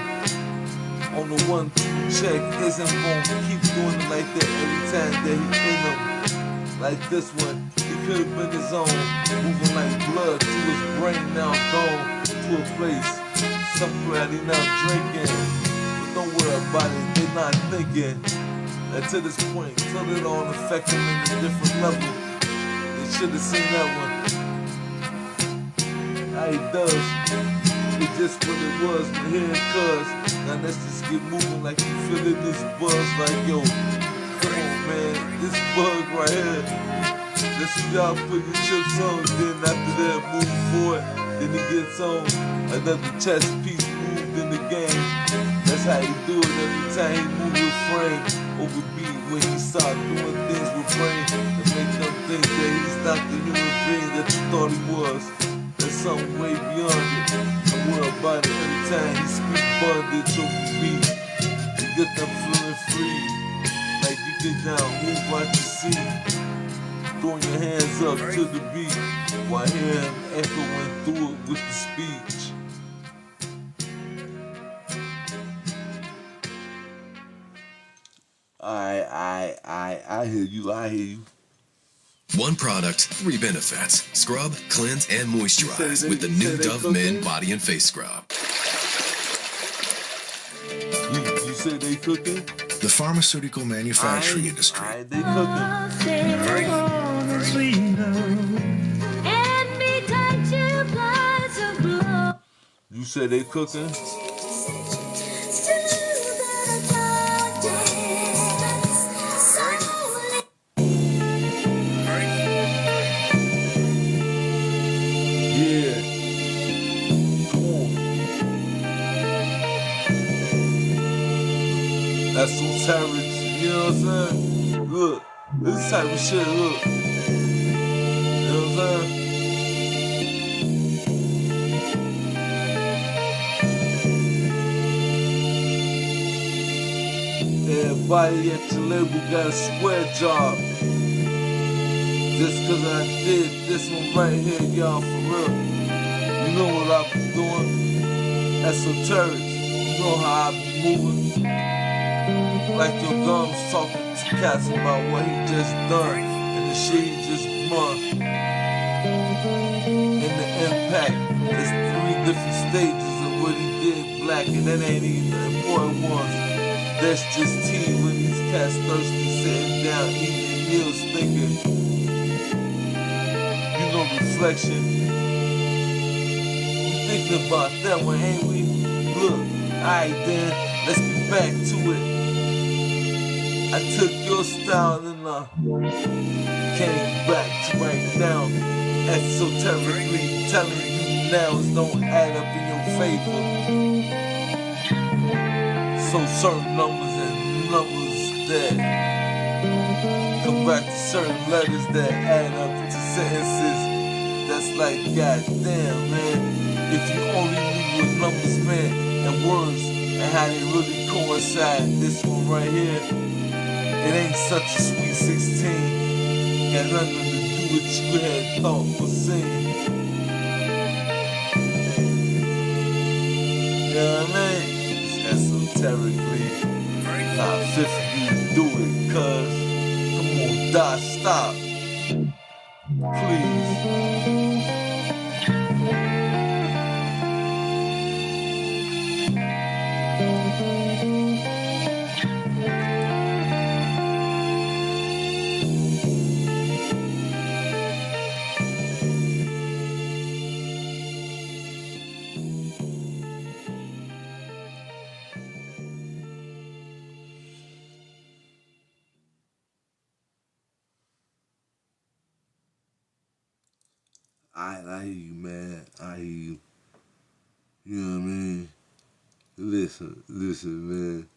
On the 1-2 check isn't gonna keep doing it like that every time that he in them. Like this one, he could have been his own, moving like blood to his brain now gone to a place somewhere he not drinking. But don't worry about it, they not thinking. And to this point, till it all affect them in a different level. They should have seen that one. How he does. It's just what it was, but here it cuz. Now let's just get moving like you feeling this buzz like yo. Come on, man, this bug right here. Let's see y'all put your chips on, then after that move forward. Then he gets on another chess piece moved in the game. That's how he do it every time he move his frame over beat when he start doing things with brain to make them think that he's not the human being that you thought he was. There's something way beyond it. Don't worry about it every time he speak bondage over beat. You get them feeling free. Like you get down, move like you see. Throwing your hands up to the beat while hearing him echoing through it with the speech. I hear you, I hear you. One product, 3 benefits. Scrub, cleanse, and moisturize with the new Dove Men Body and Face Scrub. You said they cooking? The pharmaceutical manufacturing industry. They cooking. You said they cooking? Yeah. Come on. That's some terrorists, you know what I'm saying? Look, this type of shit, look. You know what I'm saying? Everybody at your label got a square job. Just cause I did this one right here, y'all, for real. You know what I be doing? Esoterics. You know how I be moving. Like your gums talking to cats about what he just done and the shit he just run. And the impact. There's 3 different stages of what he did black, and that ain't even the important ones. That's just tea when these cats thirsty, sitting down, eating their meals, thinking. You know, reflection. We thinking about that one, ain't we? Look, alright then, let's get back to it. I took your style and I came back to right now. Esoterically telling you nouns don't add up in your favor. So certain numbers and numbers that come back to certain letters that add up to sentences. That's like, goddamn, man. If you only knew your numbers, man, and words and how they really coincide. This one right here, it ain't such a sweet 16. Got nothing to do with you had thought for seeing. You know what I mean? Esoterically, not fit for you to do it, cuz. Come on, die, stop. Please. I hear you, man. I hear you. You know what I mean? Listen, man.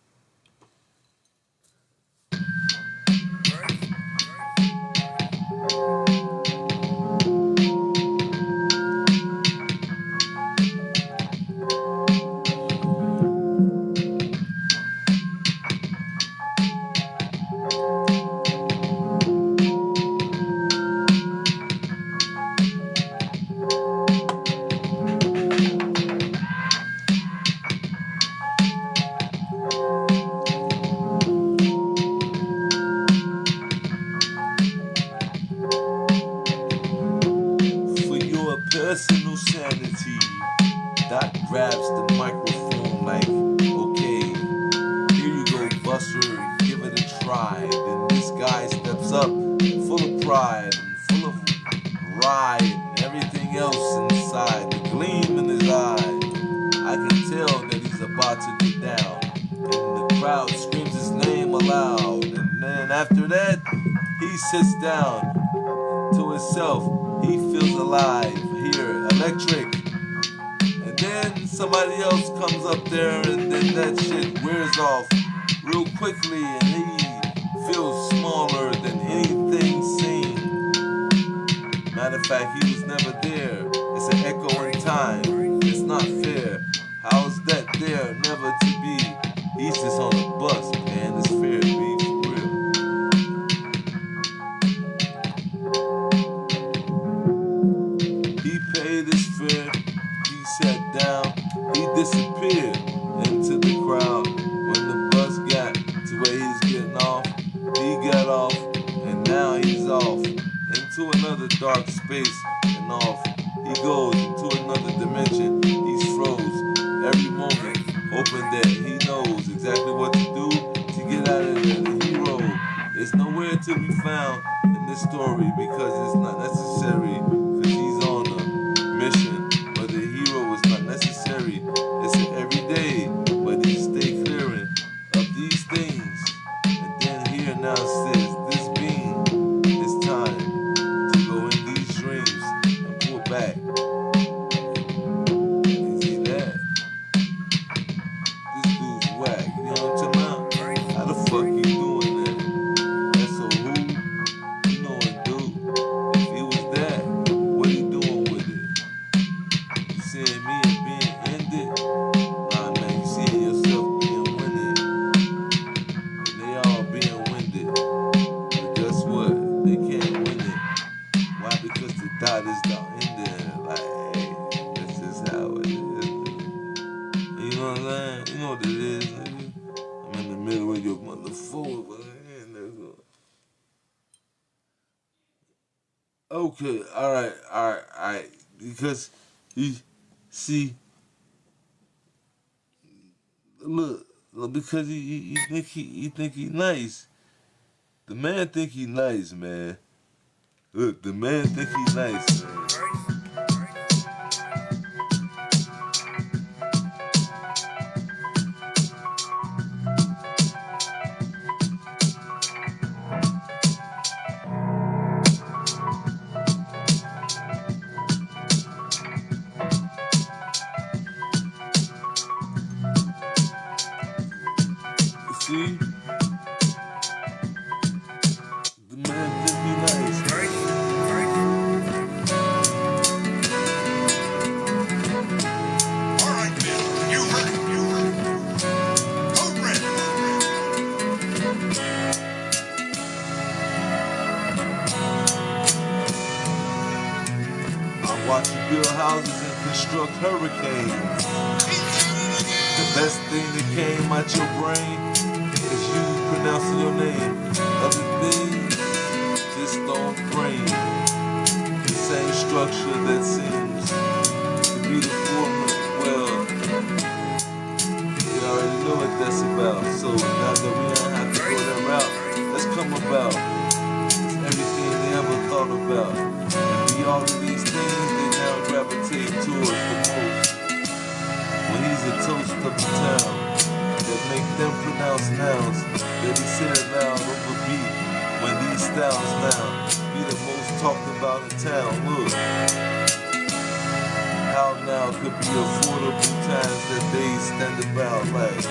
Personal sanity. Doc grabs the microphone like, okay, here you go, Buster, give it a try. Then this guy steps up, full of pride and full of ride and everything else inside. The gleam in his eye, I can tell that he's about to get down. And the crowd screams his name aloud. And then after that, he sits down to himself. He feels alive, here, electric. And then somebody else comes up there and then that shit wears off real quickly and he feels smaller than anything seen. Matter of fact, he was never there. It's an echo in time. It's not fair. How's that there never to be? He's just on the bus, man. It's fair to be for real. He paid his fare, he sat down, he disappeared into the crowd. When the bus got to where he's getting off, he got off, and now he's off into another dark space and off. He goes into another dimension, he's froze every moment, hoping that he knows exactly what to do to get out of there. The hero is nowhere to be found in this story because it's not necessary. He's on a mission, but the hero is not necessary. It's an everyday, but he stay clearing of these things. And then here now says, this being, it's time to go in these dreams and pull back. You see that? This dude's whack. You know what I'm talking about? How the fuck you doing that? That's so who? You know what, dude? If he was that, what he doing with it? You seeing me and being ended? Nah, man, you seeing yourself being winded. And they all being winded. But guess what? They can't win it. Why? Because the dot is down in there. Like, hey, this is how it is, nigga. You know what I'm saying? You know what it is, nigga. I'm in the middle of your motherfucker, but nigga. Okay, alright. Because see, look, because he think he nice. The man think he nice, man. Look, the man think he nice, man. See? The man think he nice. Alright, man. You ready? Go ready. I watch you build houses and construct hurricanes. The best thing that came out your brain is you pronouncing your name. Other things just don't bring the same structure that seems to be the formula. Well, you already know it them pronounce nouns that he said loud over beat. When these styles now be the most talked about in town. Look, how now could be affordable times that they stand about like.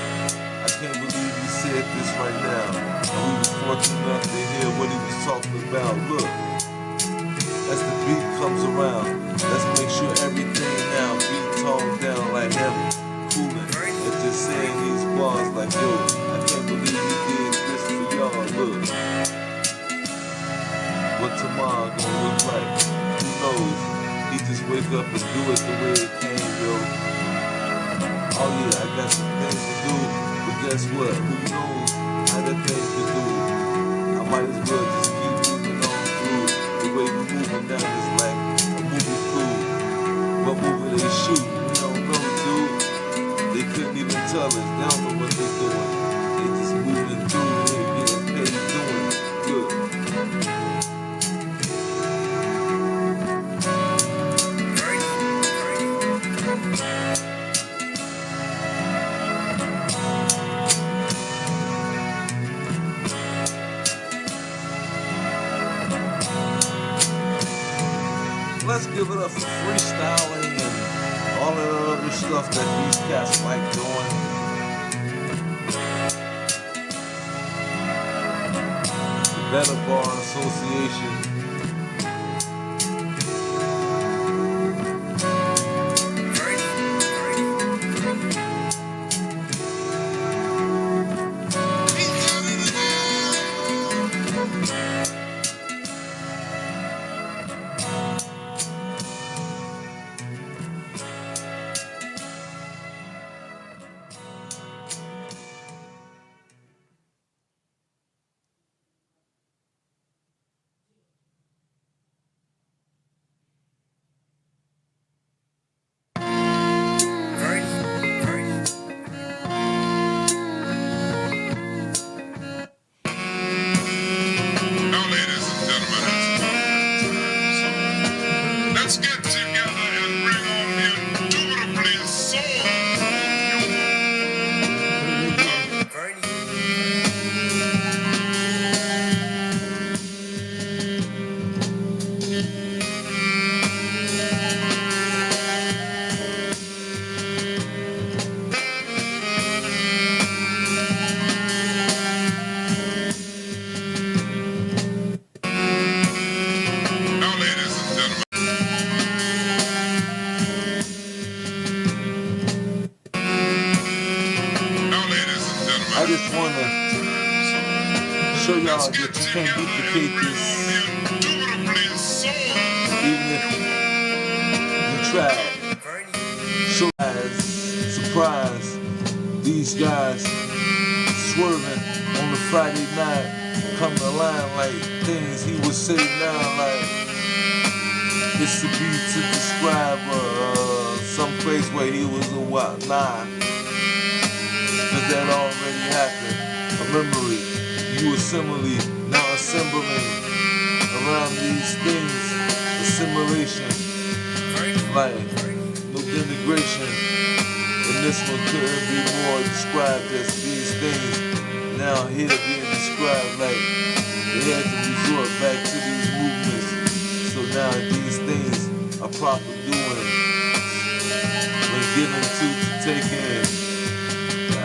I can't believe he said this right now. And we was fortunate enough to hear what he was talking about. Look, as the beat comes around, let's make sure everything now be toned down like him, coolin', and just saying these bars like, yo, I can't believe he did this for y'all. Look, what tomorrow gonna look like? Who knows? He just wake up and do it the way it came, yo. Oh yeah, I got some things to do, but guess what? Who knows how the things to do? I might as well just keep moving on through. The way we moving now is like a movie crew. What movie they shoot? We don't know, dude. They couldn't even tell us. They don't know what they doing. They just moving through and they getting paid doing it. Good. Let's give it up for freestyling and all that other stuff that these cats like doing. The Better Bar Association. Let's get together and bring on the indubitably I just want to show y'all that you can't duplicate this, even if you try. Show guys, surprise, these guys swerving on the Friday night, come to line like things he would say now, like it's to be to describe some place where he was a while. Nah. Cause that already happened. A memory, you assimilate, now assembling around these things. Assimilation, like no denigration. And this one couldn't be more described as these things. Now here being described like they had to resort back to these movements. So now these things are proper doing when given to take in.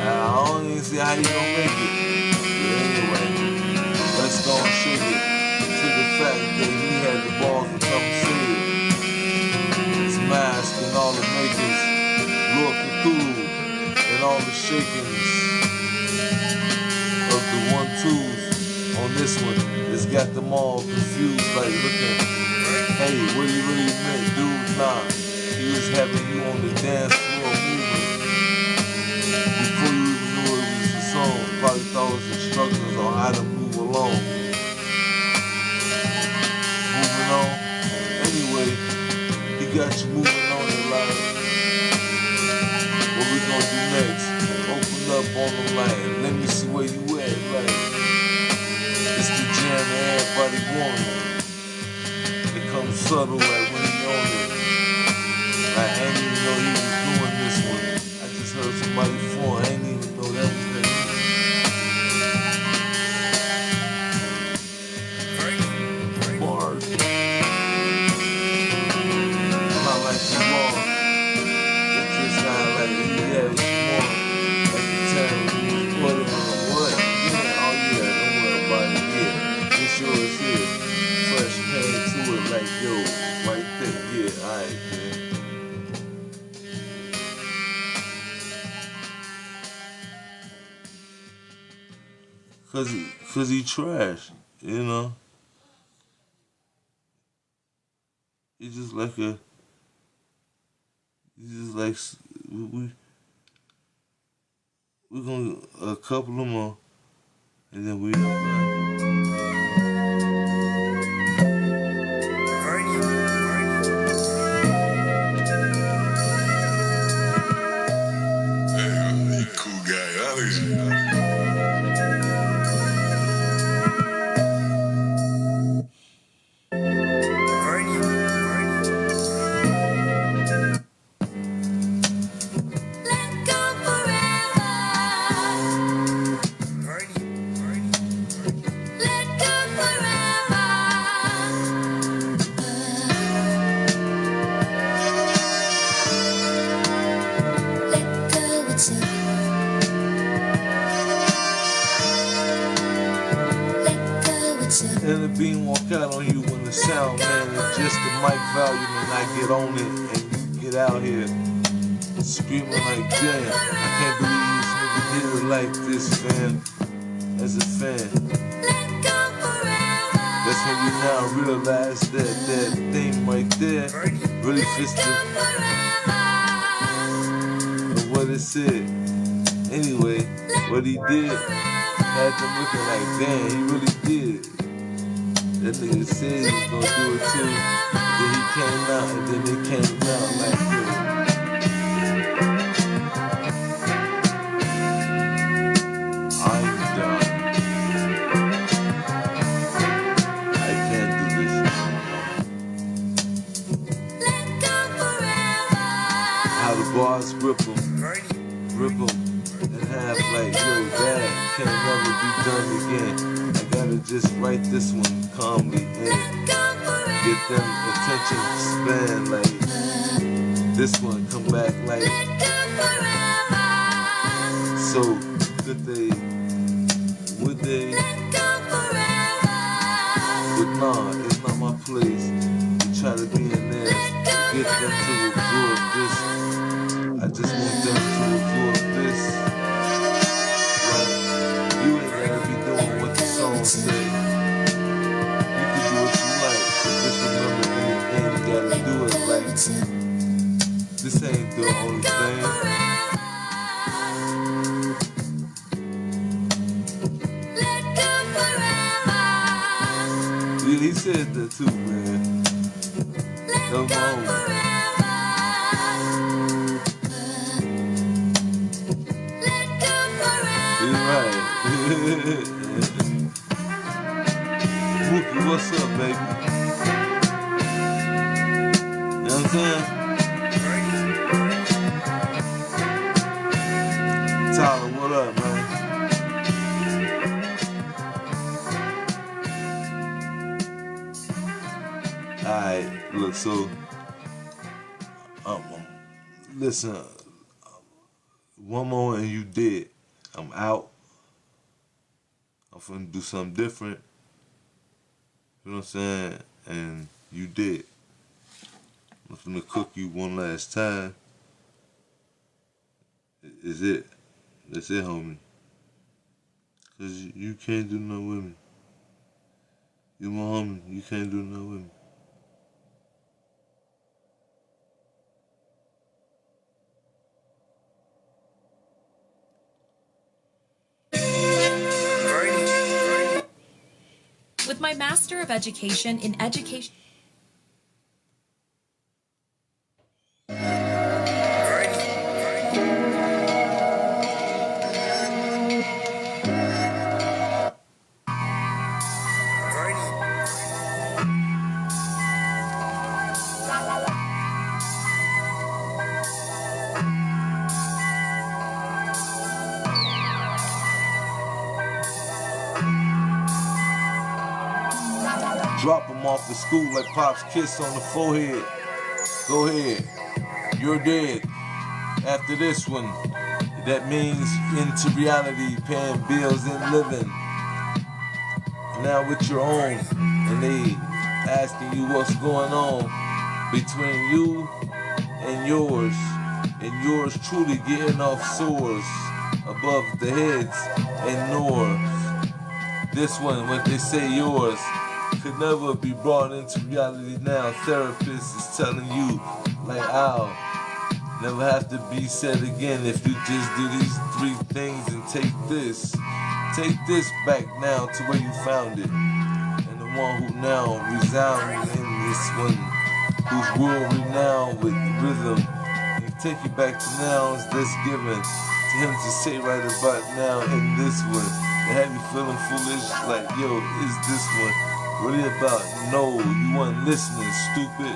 I don't even see how you gonna make it. But anyway, let's go and shake it to the fact that he had the balls to come see it. His mask and all the makers, Lord Cthulhu and all the shakings of the 1-2s on this one. It's got them all confused, like looking, hey, what he really meant, dude? Nah, he was having you on the dance floor moving. Before you even knew it was a song, probably thought it was instructions on how to move along. Moving on. Anyway, he got you moving on in life. What we gonna do next? Open up on the line. Let me see where you at, like. It's the jam that everybody wanted. It comes subtle, like when he on it. Like, I didn't even know he was doing Cause he trash, you know. He's just like we're gonna a couple of more, and then we Cool guy, Alex. and the beam walk out on you when the sound man adjusts the mic volume and I get on it and you get out here screaming like, damn, I can't believe this nigga did it like this, fam. As a fan, that's when you now realize that thing right there really fits what it said. Anyway, what he did had them looking like, damn, he really did. That nigga said he was gonna do it too. Then he came out, and then they came out like this. I'm done. I can't do this anymore. How the bars rip them, and have like, yo, that can't never be done again. I gotta just write this one calmly and get them attention span like this one come back like so would they but nah, it's not my place to try to be in there to get them to absorb this. I just want them to absorb this. Like, you ain't gotta be doing what the song say. You can do what you like, but just remember anything you gotta do it like this ain't the only thing. Yeah, he said that too, man. That was my homie. Right. Mookie, what's up, baby? You know what I'm saying? Tyler, what up, man? Alright, look, so listen, one more and you dead. I'm out. I'm finna do something different. You know what I'm saying? And you did. I'm finna cook you one last time. Is it? That's it, homie. Cause you can't do nothing with me. You my homie. You can't do nothing with me. With my Master of Education in Education. Drop them off to school like Pop's kiss on the forehead. Go ahead. You're dead. After this one, that means into reality, paying bills and living. Now with your own, and they asking you what's going on between you and yours truly getting off sores above the heads and north. This one, what they say yours, could never be brought into reality now. Therapist is telling you, like, ow, never have to be said again if you just do these 3 things and take this. Take this back now to where you found it. And the one who now resounds in this one, who's world renowned with rhythm, and take you back to nouns that's given to him to say right about now in this one. To have you feeling foolish, like, yo, is this one really about? No, you weren't listening, stupid.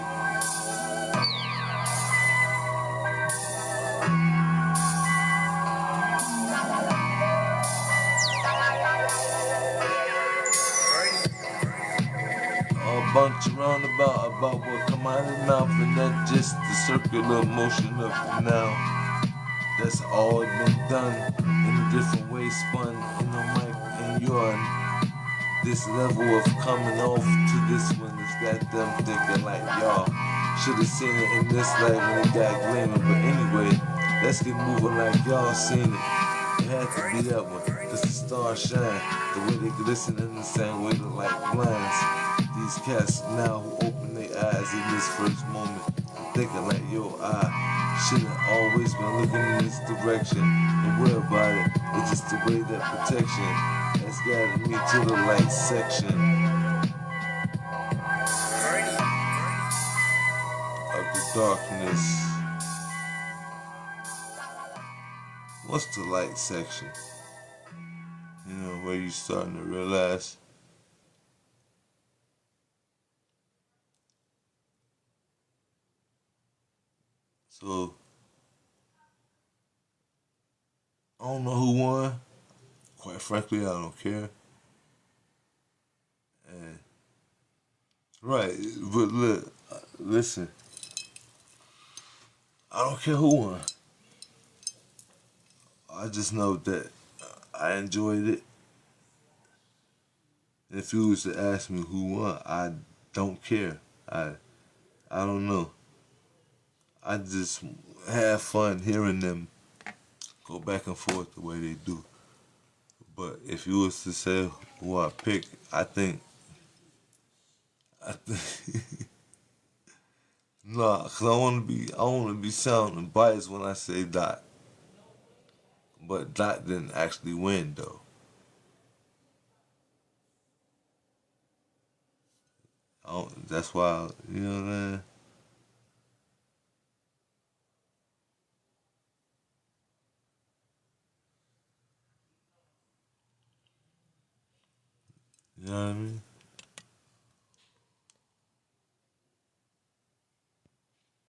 A bunch of roundabout about what come out of the mouth, and that's just the circular motion of the now. That's all been done in a different way, spun in the mic, and you're on this level of coming off to this one that's got them thinking like, y'all should have seen it in this light when it got gleaming. But anyway, let's get moving like y'all seen it. It had to be that one, cause the stars shine the way they glisten in the same way the light blinds. These cats now who open their eyes in this first moment, thinking like, yo, I should've always been looking in this direction. Don't worry about it, it's just the way that protection has guided me to the light section of the darkness. What's the light section? You know, where you starting to realize so I don't know who won. Quite frankly, I don't care. And right, but look, listen. I don't care who won. I just know that I enjoyed it. And if you was to ask me who won, I don't care. I don't know. I just have fun hearing them go back and forth the way they do. But if you was to say who I pick, I think nah, cause I wanna be sounding biased when I say Dot. But Dot didn't actually win though. That's why, you know what I'm saying? You know what I mean?